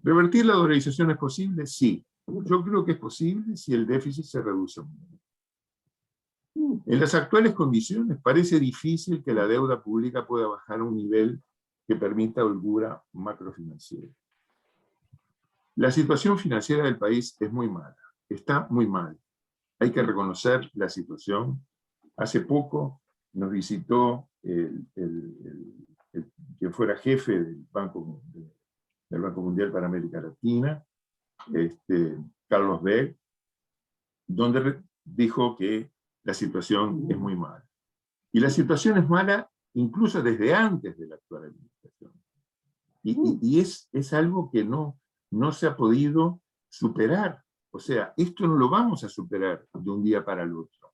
¿Revertir la dolarización es posible? Sí. Yo creo que es posible si el déficit se reduce un poco. En las actuales condiciones parece difícil que la deuda pública pueda bajar a un nivel que permita holgura macrofinanciera. La situación financiera del país es muy mala, está muy mal. Hay que reconocer la situación. Hace poco nos visitó quien fuera jefe del Banco Mundial para América Latina, Carlos Beck, donde dijo que la situación es muy mala. Y la situación es mala incluso desde antes de la actual administración. Y es algo que no se ha podido superar. O sea, esto no lo vamos a superar de un día para el otro.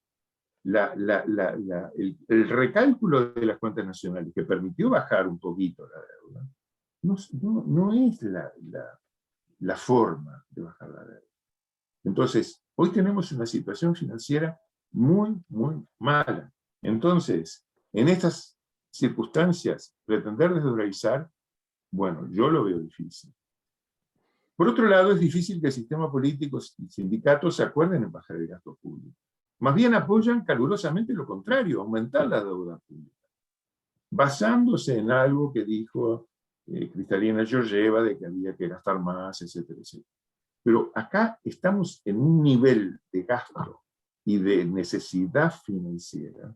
El recálculo de las cuentas nacionales que permitió bajar un poquito la deuda, no es la forma de bajar la deuda. Entonces, hoy tenemos una situación financiera muy, muy mala. Entonces, en estas circunstancias, pretender desdolarizar, bueno, yo lo veo difícil. Por otro lado, es difícil que el sistema político y sindicatos se acuerden en bajar el gasto público. Más bien apoyan calurosamente lo contrario, aumentar la deuda pública, basándose en algo que dijo Kristalina Georgieva de que había que gastar más, etcétera, etcétera. Pero acá estamos en un nivel de gasto y de necesidad financiera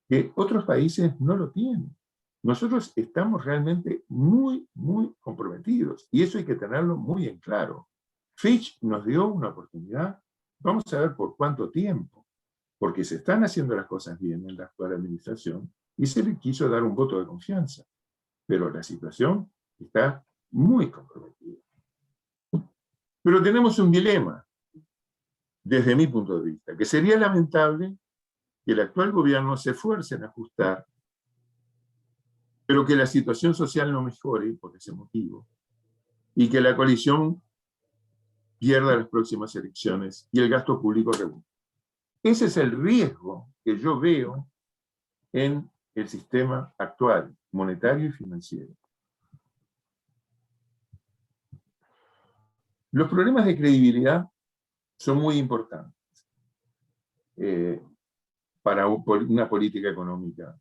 que otros países no lo tienen. Nosotros estamos realmente muy, muy comprometidos y eso hay que tenerlo muy en claro. Fitch nos dio una oportunidad, vamos a ver por cuánto tiempo, porque se están haciendo las cosas bien en la actual administración y se le quiso dar un voto de confianza, pero la situación está muy comprometida. Pero tenemos un dilema, desde mi punto de vista, que sería lamentable que el actual gobierno se esfuerce en ajustar, pero que la situación social no mejore por ese motivo, y que la coalición pierda las próximas elecciones y el gasto público rebute. Ese es el riesgo que yo veo en el sistema actual, monetario y financiero. Los problemas de credibilidad son muy importantes para una política económica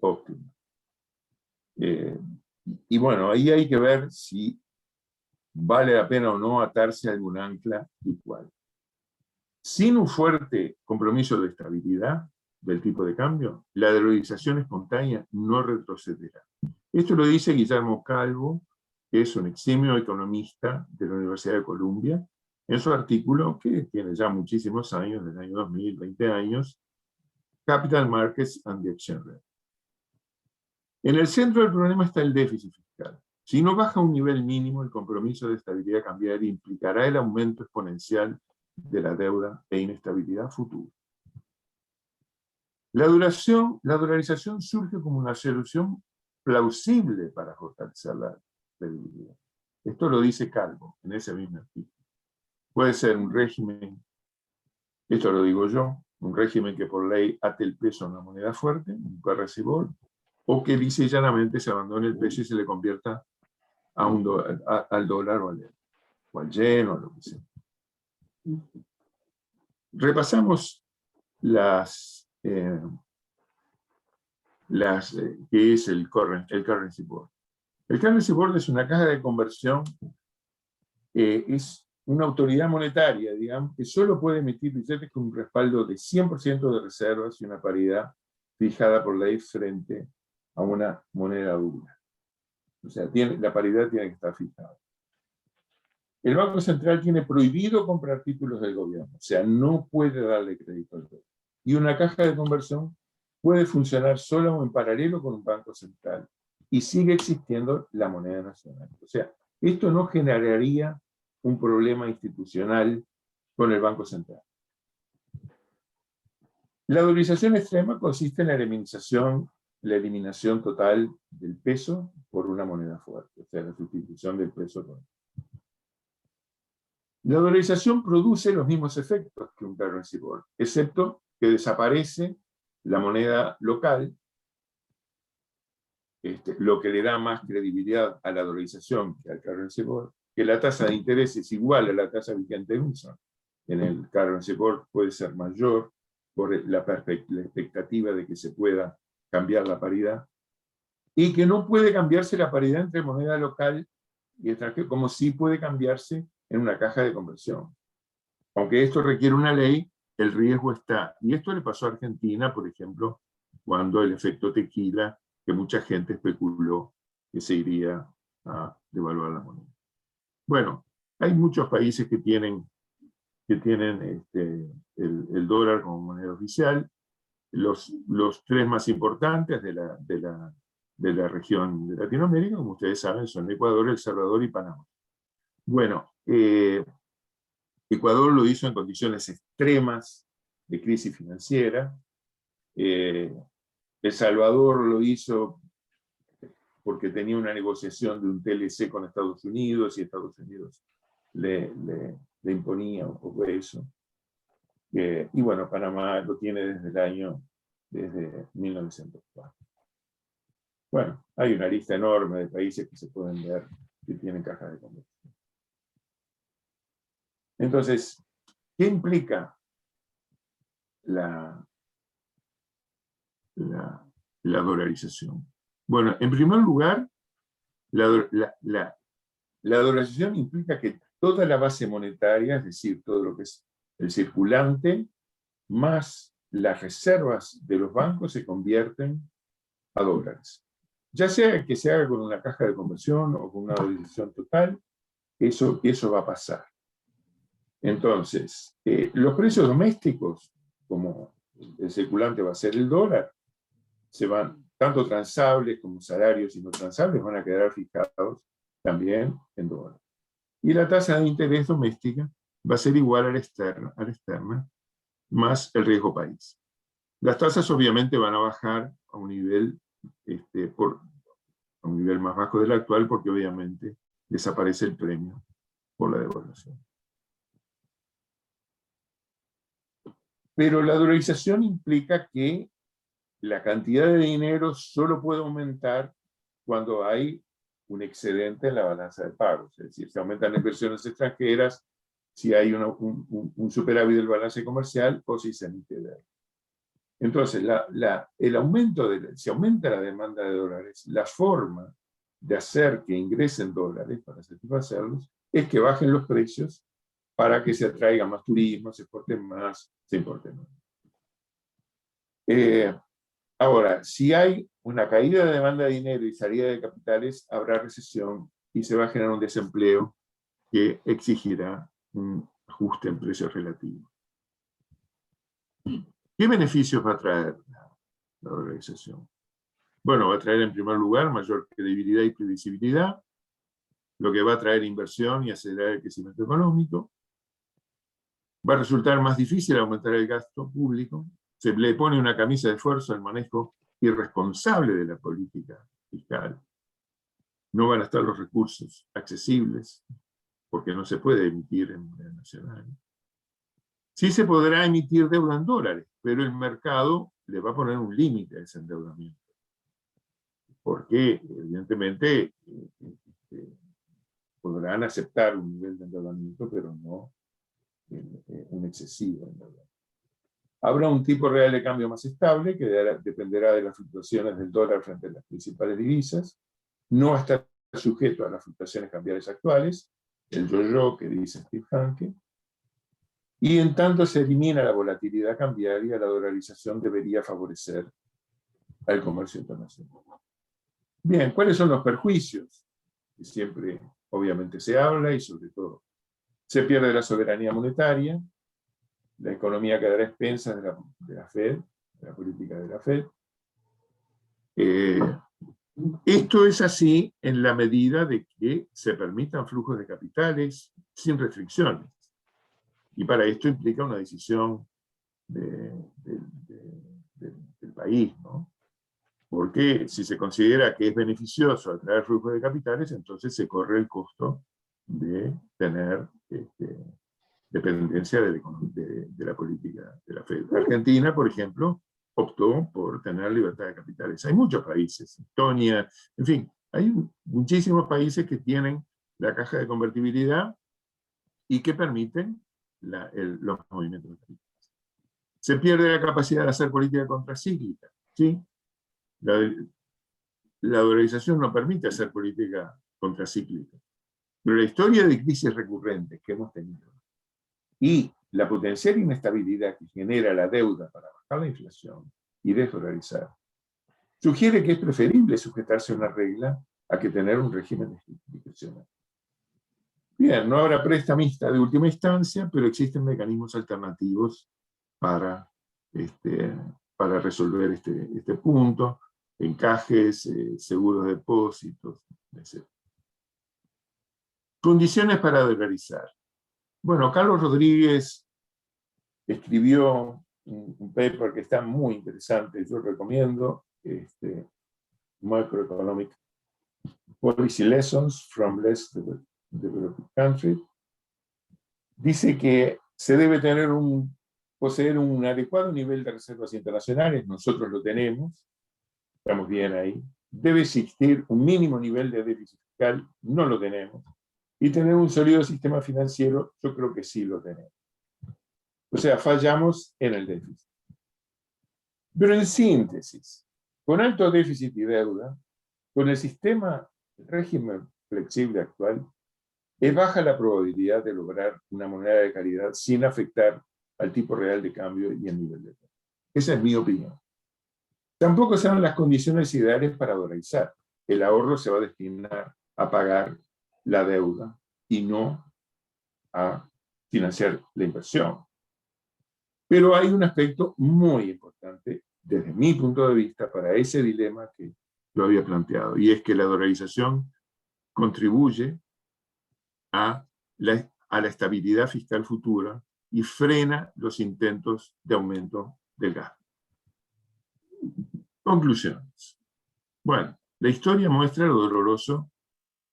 óptima. Y bueno, ahí hay que ver si vale la pena o no atarse a algún ancla y cuál. Sin un fuerte compromiso de estabilidad del tipo de cambio, la dolarización espontánea no retrocederá. Esto lo dice Guillermo Calvo, que es un eximio economista de la Universidad de Columbia, en su artículo, que tiene ya muchísimos años, del año 2000, 20 años, Capital Markets and the Exchange Rate. En el centro del problema está el déficit fiscal. Si no baja a un nivel mínimo, el compromiso de estabilidad cambiaria implicará el aumento exponencial de la deuda e inestabilidad futura. La dolarización surge como una solución plausible para fortalecer la credibilidad. Esto lo dice Calvo en ese mismo artículo. Puede ser un régimen, esto lo digo yo, un régimen que por ley ate el peso a una moneda fuerte, un currency-bond, o que lisa y llanamente se abandone el peso y se le convierta al dólar o al yen o a lo que sea. Repasamos que es el Currency Board. El Currency Board es una caja de conversión, es una autoridad monetaria, digamos, que solo puede emitir billetes con un respaldo de 100% de reservas y una paridad fijada por ley frente a una moneda dura. O sea, la paridad tiene que estar fijada. El Banco Central tiene prohibido comprar títulos del gobierno, o sea, no puede darle crédito al gobierno. Y una caja de conversión puede funcionar sola o en paralelo con un Banco Central. Y sigue existiendo la moneda nacional. O sea, esto no generaría un problema institucional con el Banco Central. La dolarización extrema consiste en la eliminación total del peso por una moneda fuerte, o sea, la sustitución del peso por... La dolarización produce los mismos efectos que un currency board, excepto que desaparece la moneda local, lo que le da más credibilidad a la dolarización que al currency board, que la tasa de interés es igual a la tasa vigente en USA. En el currency board puede ser mayor por la expectativa de que se pueda cambiar la paridad, y que no puede cambiarse la paridad entre moneda local y extranjera, como sí puede cambiarse en una caja de conversión. Aunque esto requiere una ley, el riesgo está. Y esto le pasó a Argentina, por ejemplo, cuando el efecto tequila, que mucha gente especuló que se iría a devaluar la moneda. Bueno, hay muchos países que tienen el dólar como moneda oficial. Los tres más importantes de la región de Latinoamérica, como ustedes saben, son Ecuador, El Salvador y Panamá. Bueno, Ecuador lo hizo en condiciones extremas de crisis financiera. El Salvador lo hizo porque tenía una negociación de un TLC con Estados Unidos y Estados Unidos le imponía un poco eso. Y bueno, Panamá lo tiene desde 1904. Bueno, hay una lista enorme de países que se pueden ver que tienen caja de conversión. Entonces, ¿qué implica la dolarización? Bueno, en primer lugar, la dolarización implica que toda la base monetaria, es decir, todo lo que es el circulante, más las reservas de los bancos se convierten a dólares. Ya sea que se haga con una caja de conversión o con una dolarización total, eso va a pasar. Entonces, los precios domésticos, como el circulante va a ser el dólar, se van, tanto transables como salarios y no transables, van a quedar fijados también en dólar. Y la tasa de interés doméstica va a ser igual a la externa, más el riesgo país. Las tasas obviamente van a bajar a un nivel, a un nivel más bajo del actual, porque obviamente desaparece el premio por la devaluación. Pero la dolarización implica que la cantidad de dinero solo puede aumentar cuando hay un excedente en la balanza de pagos. Es decir, se aumentan las inversiones extranjeras, si hay un superávit del balance comercial o si se emite deuda. Entonces, si aumenta la demanda de dólares, la forma de hacer que ingresen dólares para satisfacerlos es que bajen los precios para que se atraiga más turismo, se exporte más, se importe más. Ahora, si hay una caída de demanda de dinero y salida de capitales, habrá recesión y se va a generar un desempleo que exigirá un ajuste en precios relativos. ¿Qué beneficios va a traer la dolarización? Bueno, va a traer en primer lugar mayor credibilidad y previsibilidad, lo que va a traer inversión y acelerar el crecimiento económico. Va a resultar más difícil aumentar el gasto público. Se le pone una camisa de fuerza al manejo irresponsable de la política fiscal. No van a estar los recursos accesibles, porque no se puede emitir en moneda nacional. Sí se podrá emitir deuda en dólares, pero el mercado le va a poner un límite a ese endeudamiento. Porque, evidentemente, podrán aceptar un nivel de endeudamiento, pero no un excesivo endeudamiento. Habrá un tipo real de cambio más estable, que dependerá de las fluctuaciones del dólar frente a las principales divisas. No va a estar sujeto a las fluctuaciones cambiarias actuales, el yo-yo que dice Steve Hanke. Y en tanto se elimina la volatilidad cambiaria, la dolarización debería favorecer al comercio internacional. Bien, ¿cuáles son los perjuicios? Que siempre, obviamente, se habla y sobre todo se pierde la soberanía monetaria, la economía quedará a expensas de la Fed, de la política de la Fed. Esto es así en la medida de que se permitan flujos de capitales sin restricciones. Y para esto implica una decisión del país, ¿no? Porque si se considera que es beneficioso atraer flujos de capitales, entonces se corre el costo de tener dependencia de la política de la Fed. Argentina, por ejemplo, optó por tener libertad de capitales. Hay muchos países, Estonia, en fin, hay muchísimos países que tienen la caja de convertibilidad y que permiten los movimientos de capitales. Se pierde la capacidad de hacer política contracíclica, ¿sí? La dolarización no permite hacer política contracíclica. Pero la historia de crisis recurrentes que hemos tenido y la potencial inestabilidad que genera la deuda para bajar la inflación y desdolarizar, sugiere que es preferible sujetarse a una regla a que tener un régimen discrecional. Bien, no habrá prestamista de última instancia, pero existen mecanismos alternativos para resolver este punto, encajes, seguros de depósitos, etc. Condiciones para dolarizar. Bueno, Carlos Rodríguez escribió un paper que está muy interesante, yo recomiendo, Macroeconomic Policy Lessons from Less Developed Countries. Dice que se debe poseer un adecuado nivel de reservas internacionales, nosotros lo tenemos, estamos bien ahí. Debe existir un mínimo nivel de déficit fiscal, no lo tenemos. Y tener un sólido sistema financiero, yo creo que sí lo tenemos. O sea, fallamos en el déficit. Pero en síntesis, con alto déficit y deuda, con el sistema, el régimen flexible actual, es baja la probabilidad de lograr una moneda de calidad sin afectar al tipo real de cambio y el nivel de cambio. Esa es mi opinión. Tampoco serán las condiciones ideales para dolarizar. El ahorro se va a destinar a pagar la deuda y no a financiar la inversión. Pero hay un aspecto muy importante desde mi punto de vista para ese dilema que yo había planteado, y es que la dolarización contribuye a la estabilidad fiscal futura y frena los intentos de aumento del gasto. Conclusiones. Bueno, la historia muestra lo doloroso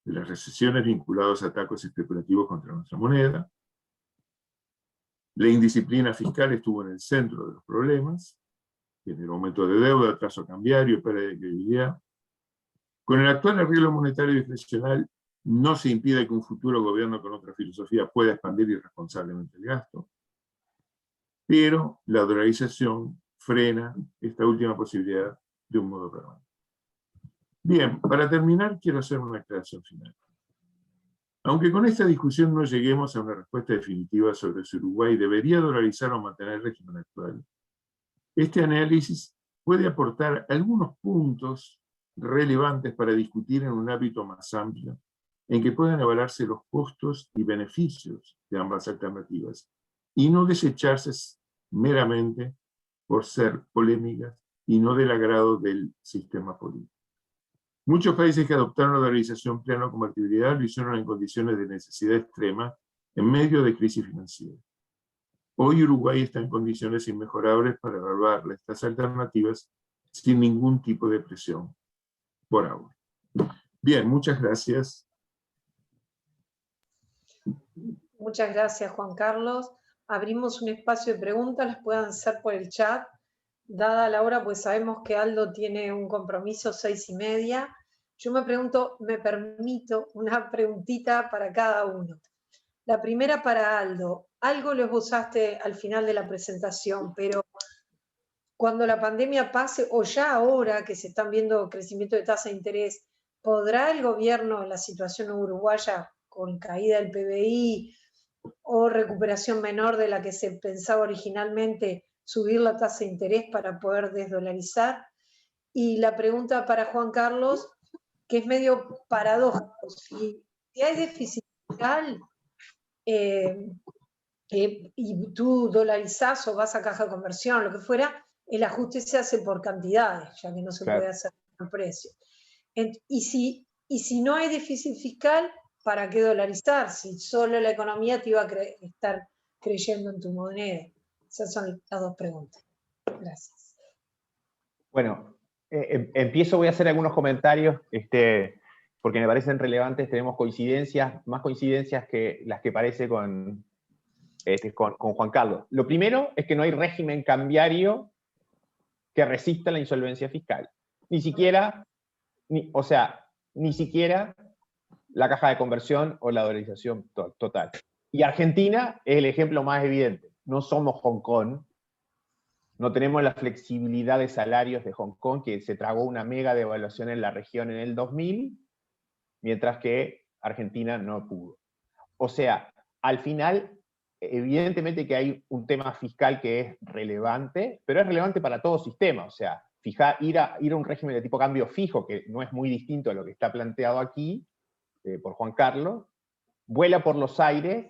de las recesiones vinculadas a ataques especulativos contra nuestra moneda. La indisciplina fiscal estuvo en el centro de los problemas, generó aumento de deuda, atraso cambiario, pérdida de credibilidad. Con el actual arreglo monetario discrecional no se impide que un futuro gobierno con otra filosofía pueda expandir irresponsablemente el gasto, pero la dolarización frena esta última posibilidad de un modo permanente. Bien, para terminar quiero hacer una aclaración final. Aunque con esta discusión no lleguemos a una respuesta definitiva sobre si Uruguay debería dolarizar o mantener el régimen actual, este análisis puede aportar algunos puntos relevantes para discutir en un ámbito más amplio, en que puedan evaluarse los costos y beneficios de ambas alternativas, y no desecharse meramente por ser polémicas y no del agrado del sistema político. Muchos países que adoptaron la dolarización plena o convertibilidad lo hicieron en condiciones de necesidad extrema en medio de crisis financiera. Hoy Uruguay está en condiciones inmejorables para evaluar estas alternativas sin ningún tipo de presión por ahora. Bien, muchas gracias. Muchas gracias, Juan Carlos. Abrimos un espacio de preguntas, las puedan hacer por el chat. Dada la hora, pues sabemos que Aldo tiene un compromiso 6:30. Yo me permito una preguntita para cada uno. La primera para Aldo. Algo lo esbozaste al final de la presentación, pero cuando la pandemia pase, o ya ahora que se están viendo crecimiento de tasa de interés, ¿podrá el gobierno en la situación uruguaya, con caída del PBI o recuperación menor de la que se pensaba originalmente, subir la tasa de interés para poder desdolarizar? Y la pregunta para Juan Carlos, que es medio paradójico, si hay déficit fiscal y tú dolarizás o vas a caja de conversión, lo que fuera, el ajuste se hace por cantidades, ya que no se puede hacer por precio. Y si no hay déficit fiscal, ¿para qué dolarizar? Si solo la economía te iba a estar creyendo en tu moneda. Esas son las dos preguntas. Gracias. Bueno, empiezo, voy a hacer algunos comentarios, porque me parecen relevantes, tenemos coincidencias, más coincidencias que las que parece con Juan Carlos. Lo primero es que no hay régimen cambiario que resista la insolvencia fiscal. Ni siquiera la caja de conversión o la dolarización total. Y Argentina es el ejemplo más evidente. No somos Hong Kong, no tenemos la flexibilidad de salarios de Hong Kong, que se tragó una mega devaluación en la región en el 2000, mientras que Argentina no pudo. O sea, al final, evidentemente que hay un tema fiscal que es relevante, pero es relevante para todo sistema. O sea, ir a un régimen de tipo cambio fijo, que no es muy distinto a lo que está planteado aquí, por Juan Carlos, vuela por los aires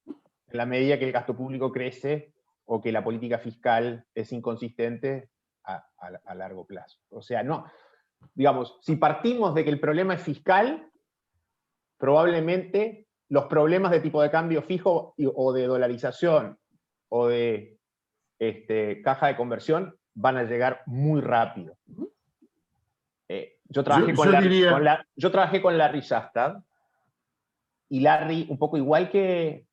en la medida que el gasto público crece o que la política fiscal es inconsistente a largo plazo. O sea, no, digamos, si partimos de que el problema es fiscal, probablemente los problemas de tipo de cambio fijo o de dolarización o de caja de conversión van a llegar muy rápido. Yo trabajé con Larry Shastad, y Larry, un poco igual que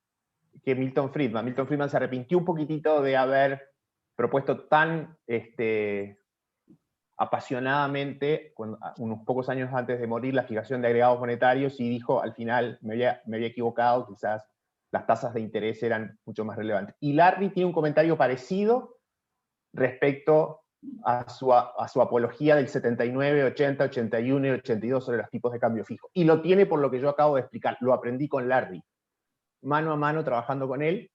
Milton Friedman. Milton Friedman se arrepintió un poquitito de haber propuesto tan apasionadamente, unos pocos años antes de morir, la fijación de agregados monetarios, y dijo, al final, me había equivocado, quizás las tasas de interés eran mucho más relevantes. Y Larry tiene un comentario parecido respecto a su apología del 79, 80, 81 y 82 sobre los tipos de cambio fijo. Y lo tiene por lo que yo acabo de explicar. Lo aprendí con Larry, mano a mano, trabajando con él.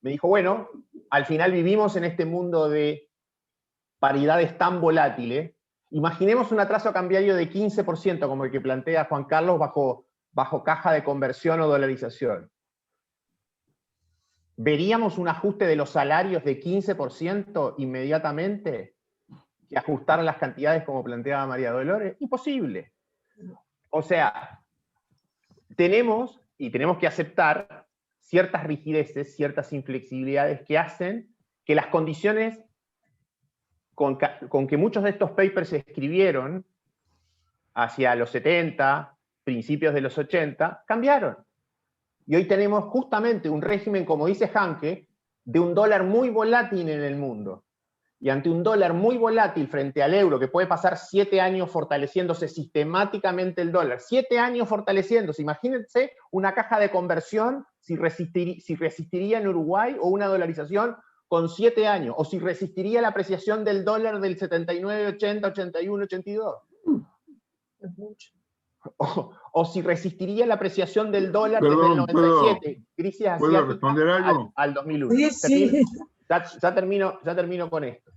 Me dijo, bueno, al final vivimos en este mundo de paridades tan volátiles. Imaginemos un atraso cambiario de 15%, como el que plantea Juan Carlos, bajo caja de conversión o dolarización. ¿Veríamos un ajuste de los salarios de 15% inmediatamente? ¿Que ajustar las cantidades como planteaba María Dolores? Imposible. O sea, tenemos que aceptar ciertas rigideces, ciertas inflexibilidades que hacen que las condiciones con que muchos de estos papers se escribieron hacia los 70, principios de los 80, cambiaron. Y hoy tenemos justamente un régimen, como dice Hanke, de un dólar muy volátil en el mundo. Y ante un dólar muy volátil frente al euro, que puede pasar 7 años fortaleciéndose sistemáticamente el dólar, 7 años fortaleciéndose, imagínense una caja de conversión si resistiría en Uruguay, o una dolarización con 7 años, o si resistiría la apreciación del dólar del 79, 80, 81, 82. Es mucho. O si resistiría la apreciación del dólar desde el 97, crisis asiática, al 2001. Sí, sí. Ya termino con esto.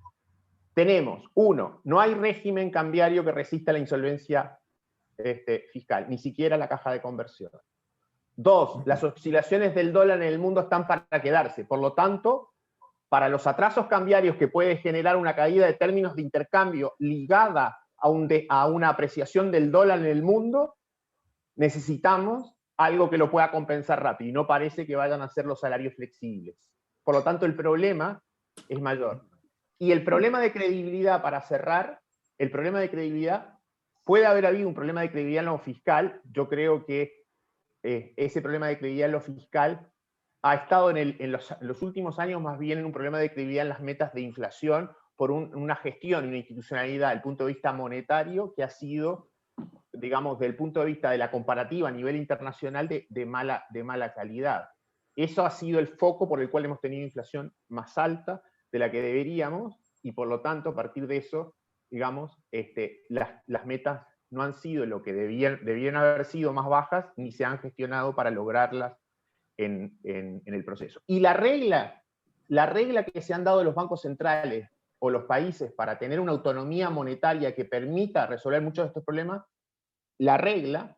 Tenemos, uno, no hay régimen cambiario que resista la insolvencia fiscal, ni siquiera la caja de conversión. Dos, las oscilaciones del dólar en el mundo están para quedarse. Por lo tanto, para los atrasos cambiarios que puede generar una caída de términos de intercambio ligada a una apreciación del dólar en el mundo, necesitamos algo que lo pueda compensar rápido, y no parece que vayan a ser los salarios flexibles. Por lo tanto, el problema es mayor. Y el problema de credibilidad, para cerrar, el problema de credibilidad, puede haber habido un problema de credibilidad en lo fiscal. Yo creo que ese problema de credibilidad en lo fiscal ha estado en los últimos años más bien en un problema de credibilidad en las metas de inflación, por una gestión y una institucionalidad desde el punto de vista monetario que ha sido, digamos, desde el punto de vista de la comparativa a nivel internacional, de mala calidad. Eso ha sido el foco por el cual hemos tenido inflación más alta de la que deberíamos, y por lo tanto, a partir de eso, digamos, las metas no han sido lo que debían haber sido más bajas, ni se han gestionado para lograrlas en el proceso. Y la regla que se han dado los bancos centrales o los países para tener una autonomía monetaria que permita resolver muchos de estos problemas, la regla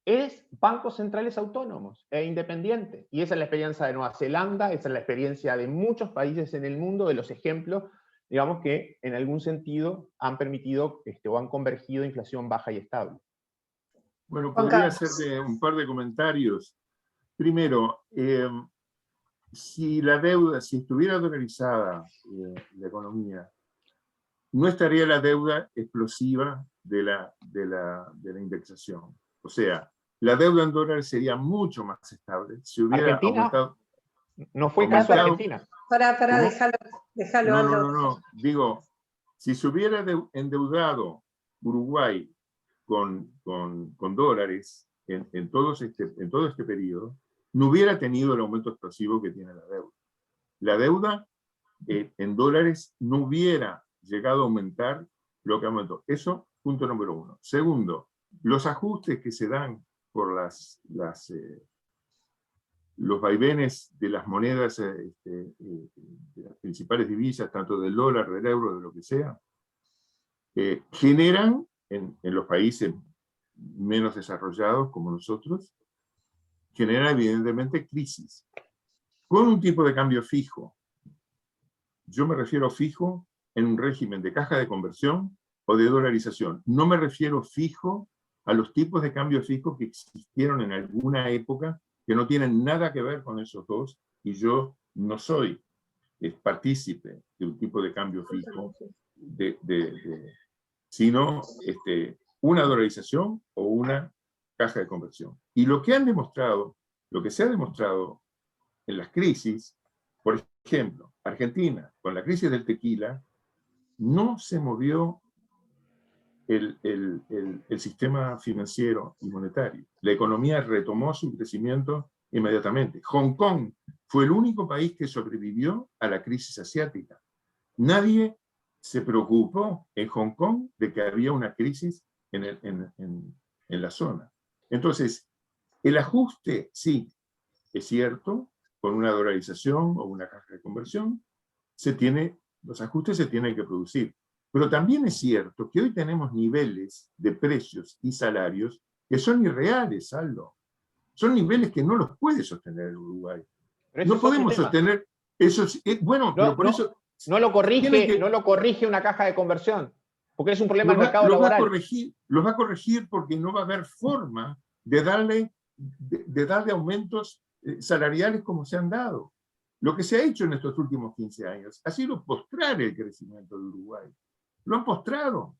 es bancos centrales autónomos e independientes. Y esa es la experiencia de Nueva Zelanda, esa es la experiencia de muchos países en el mundo, de los ejemplos, digamos, que en algún sentido han permitido o han convergido inflación baja y estable. Bueno, podría hacerte un par de comentarios. Primero, si la deuda, si estuviera dolarizada la economía, no estaría la deuda explosiva de la indexación. O sea, la deuda en dólares sería mucho más estable si hubiera aumentado. No fue el caso de Argentina. Déjalo. No. Digo, si se hubiera endeudado Uruguay con dólares en todo este periodo, no hubiera tenido el aumento explosivo que tiene la deuda. La deuda en dólares no hubiera llegado a aumentar lo que aumentó. Eso, punto número uno. Segundo, los ajustes que se dan por los vaivenes de las monedas, de las principales divisas, tanto del dólar, del euro, de lo que sea, generan en los países menos desarrollados como nosotros, genera evidentemente crisis. Con un tipo de cambio fijo, yo me refiero fijo en un régimen de caja de conversión o de dolarización. No me refiero fijo a los tipos de cambio fijo que existieron en alguna época, que no tienen nada que ver con esos dos, y yo no soy partícipe de un tipo de cambio fijo, sino una dolarización o una caja de conversión. Y lo que se ha demostrado en las crisis, por ejemplo, Argentina, con la crisis del tequila, no se movió el sistema financiero y monetario. La economía retomó su crecimiento inmediatamente. Hong Kong fue el único país que sobrevivió a la crisis asiática. Nadie se preocupó en Hong Kong de que había una crisis en la zona. Entonces, el ajuste, sí, es cierto, con una dolarización o una caja de conversión, los ajustes se tienen que producir. Pero también es cierto que hoy tenemos niveles de precios y salarios que son irreales, Aldo. Son niveles que no los puede sostener el Uruguay. No podemos sostener eso. Bueno, pero por eso... No lo corrige una caja de conversión, porque es un problema del mercado laboral. Los va a corregir porque no va a haber forma de darle aumentos salariales como se han dado. Lo que se ha hecho en estos últimos 15 años ha sido postrar el crecimiento de Uruguay. Lo han postrado.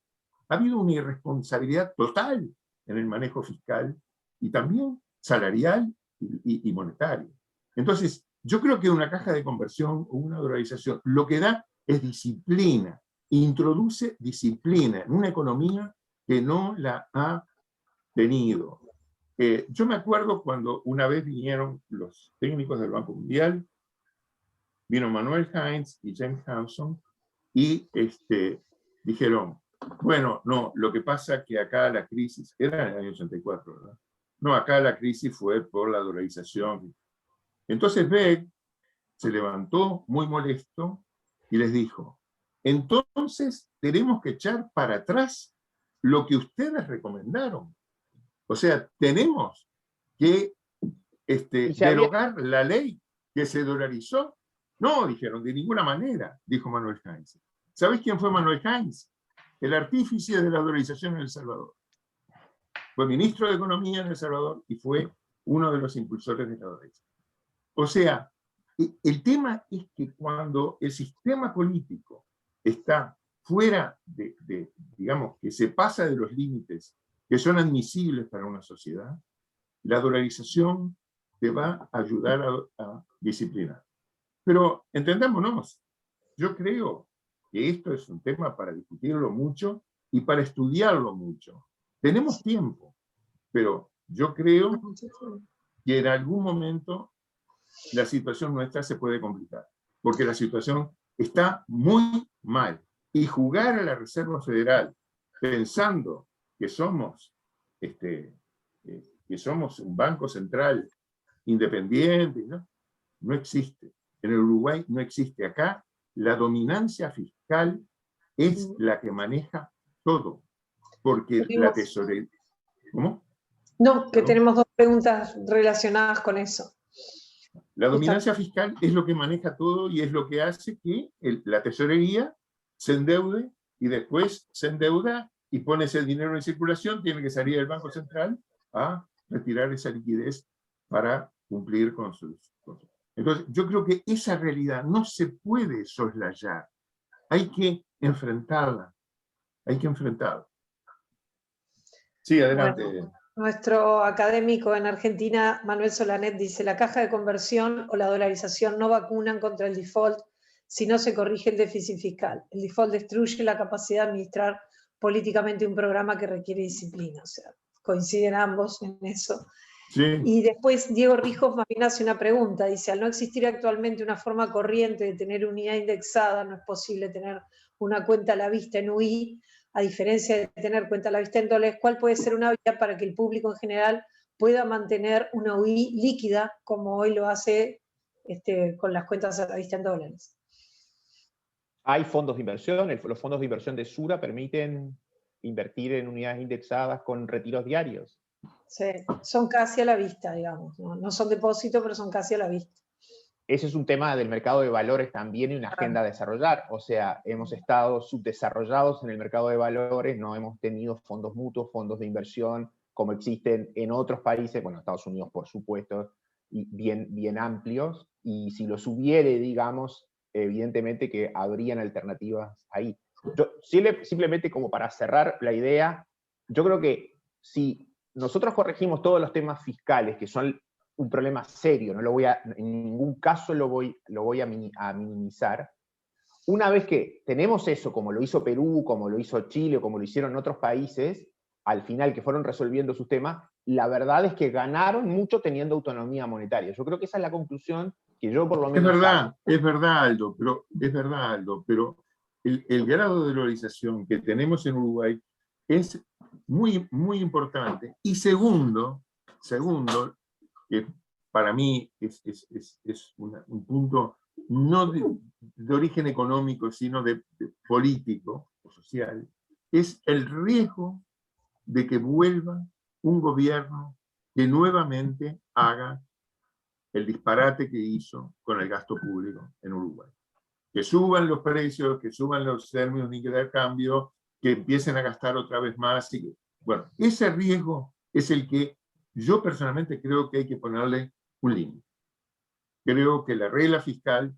Ha habido una irresponsabilidad total en el manejo fiscal y también salarial y monetario. Entonces, yo creo que una caja de conversión o una dolarización lo que da es disciplina, introduce disciplina en una economía que no la ha tenido. Yo me acuerdo cuando una vez vinieron los técnicos del Banco Mundial, vino Manuel Heinz y James Hanson, y dijeron, bueno, no, lo que pasa es que acá la crisis, era en el año 84, ¿verdad? No, acá la crisis fue por la dolarización. Entonces Beck se levantó muy molesto y les dijo, entonces tenemos que echar para atrás lo que ustedes recomendaron. O sea, tenemos que derogar la ley que se dolarizó. No, dijeron, de ninguna manera, dijo Manuel Heinz. ¿Sabés quién fue Manuel Heinz? El artífice de la dolarización en El Salvador. Fue ministro de Economía en El Salvador y fue uno de los impulsores de la dolarización. O sea, el tema es que cuando el sistema político está fuera digamos, que se pasa de los límites que son admisibles para una sociedad, la dolarización te va a ayudar a disciplinar. Pero entendámonos, yo creo que esto es un tema para discutirlo mucho y para estudiarlo mucho. Tenemos tiempo, pero yo creo que en algún momento la situación nuestra se puede complicar, porque la situación está muy mal. Y jugar a la Reserva Federal pensando que somos un banco central independiente, ¿no? No existe. En el Uruguay no existe. Acá la dominancia fiscal es la que maneja todo. Porque la tesorería... ¿Cómo? No, que ¿Perdón? tenemos dos preguntas relacionadas con eso. La dominancia fiscal es lo que maneja todo y es lo que hace que la tesorería se endeude y después se endeuda y pone ese dinero en circulación, tiene que salir el Banco Central a retirar esa liquidez para cumplir con sus cosas. Entonces, yo creo que esa realidad no se puede soslayar. Hay que enfrentarla. Hay que enfrentarla. Sí, adelante. Bueno, nuestro académico en Argentina, Manuel Solanet, dice: la caja de conversión o la dolarización no vacunan contra el default si no se corrige el déficit fiscal. El default destruye la capacidad de administrar políticamente un programa que requiere disciplina. O sea, coinciden ambos en eso. Sí. Y después Diego Rijos más bien hace una pregunta, dice: al no existir actualmente una forma corriente de tener unidad indexada, no es posible tener una cuenta a la vista en UI, a diferencia de tener cuenta a la vista en dólares. ¿Cuál puede ser una vía para que el público en general pueda mantener una UI líquida como hoy lo hace con las cuentas a la vista en dólares? Hay fondos de inversión, los fondos de inversión de Sura permiten invertir en unidades indexadas con retiros diarios. Sí, son casi a la vista, digamos, no son depósitos, pero son casi a la vista. Ese es un tema del mercado de valores también y una agenda a desarrollar. O sea, hemos estado subdesarrollados en el mercado de valores, no hemos tenido fondos mutuos, fondos de inversión, como existen en otros países, bueno, Estados Unidos por supuesto, y bien amplios, y si los hubiere, digamos, evidentemente que habrían alternativas ahí. Simplemente como para cerrar la idea, yo creo que si nosotros corregimos todos los temas fiscales, que son un problema serio, en ningún caso lo voy a minimizar. Una vez que tenemos eso, como lo hizo Perú, como lo hizo Chile, como lo hicieron otros países, al final que fueron resolviendo sus temas, la verdad es que ganaron mucho teniendo autonomía monetaria. Yo creo que esa es la conclusión que yo por lo menos... Es verdad, Aldo, pero el grado de dolarización que tenemos en Uruguay es muy, muy importante. Y segundo, que para mí es un punto no de origen económico, sino de político o social, es el riesgo de que vuelva un gobierno que nuevamente haga el disparate que hizo con el gasto público en Uruguay. Que suban los precios, que suban los términos de intercambio, que empiecen a gastar otra vez más. Bueno, ese riesgo es el que yo personalmente creo que hay que ponerle un límite. Creo que la regla fiscal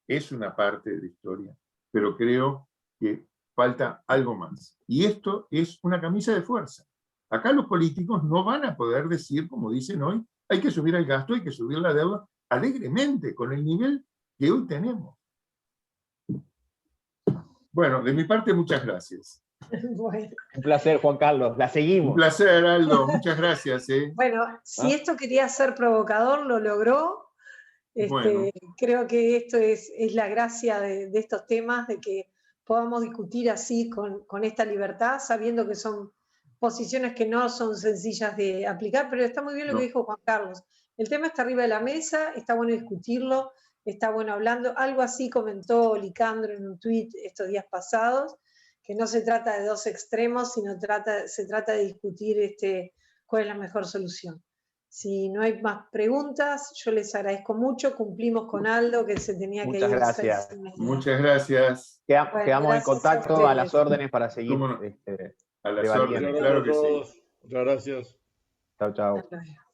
es una parte de la historia, pero creo que falta algo más. Y esto es una camisa de fuerza. Acá los políticos no van a poder decir, como dicen hoy, hay que subir el gasto, hay que subir la deuda alegremente, con el nivel que hoy tenemos. Bueno, de mi parte, muchas gracias. Bueno. Un placer, Juan Carlos. La seguimos. Un placer, Aldo. Muchas gracias. Bueno, si esto quería ser provocador, lo logró. Bueno. Creo que esto es la gracia de estos temas, de que podamos discutir así con esta libertad, sabiendo que son posiciones que no son sencillas de aplicar, pero está muy bien lo que dijo Juan Carlos. El tema está arriba de la mesa, está bueno discutirlo, está bueno hablando. Algo así comentó Licandro en un tuit estos días pasados, que no se trata de dos extremos, sino se trata de discutir cuál es la mejor solución. Si no hay más preguntas, yo les agradezco mucho. Cumplimos con Aldo, que se tenía que ir. Muchas gracias. Muchas gracias. Quedamos en contacto, a las órdenes para seguir. A las órdenes, claro que sí. Muchas gracias. Chao, chao. Hasta luego.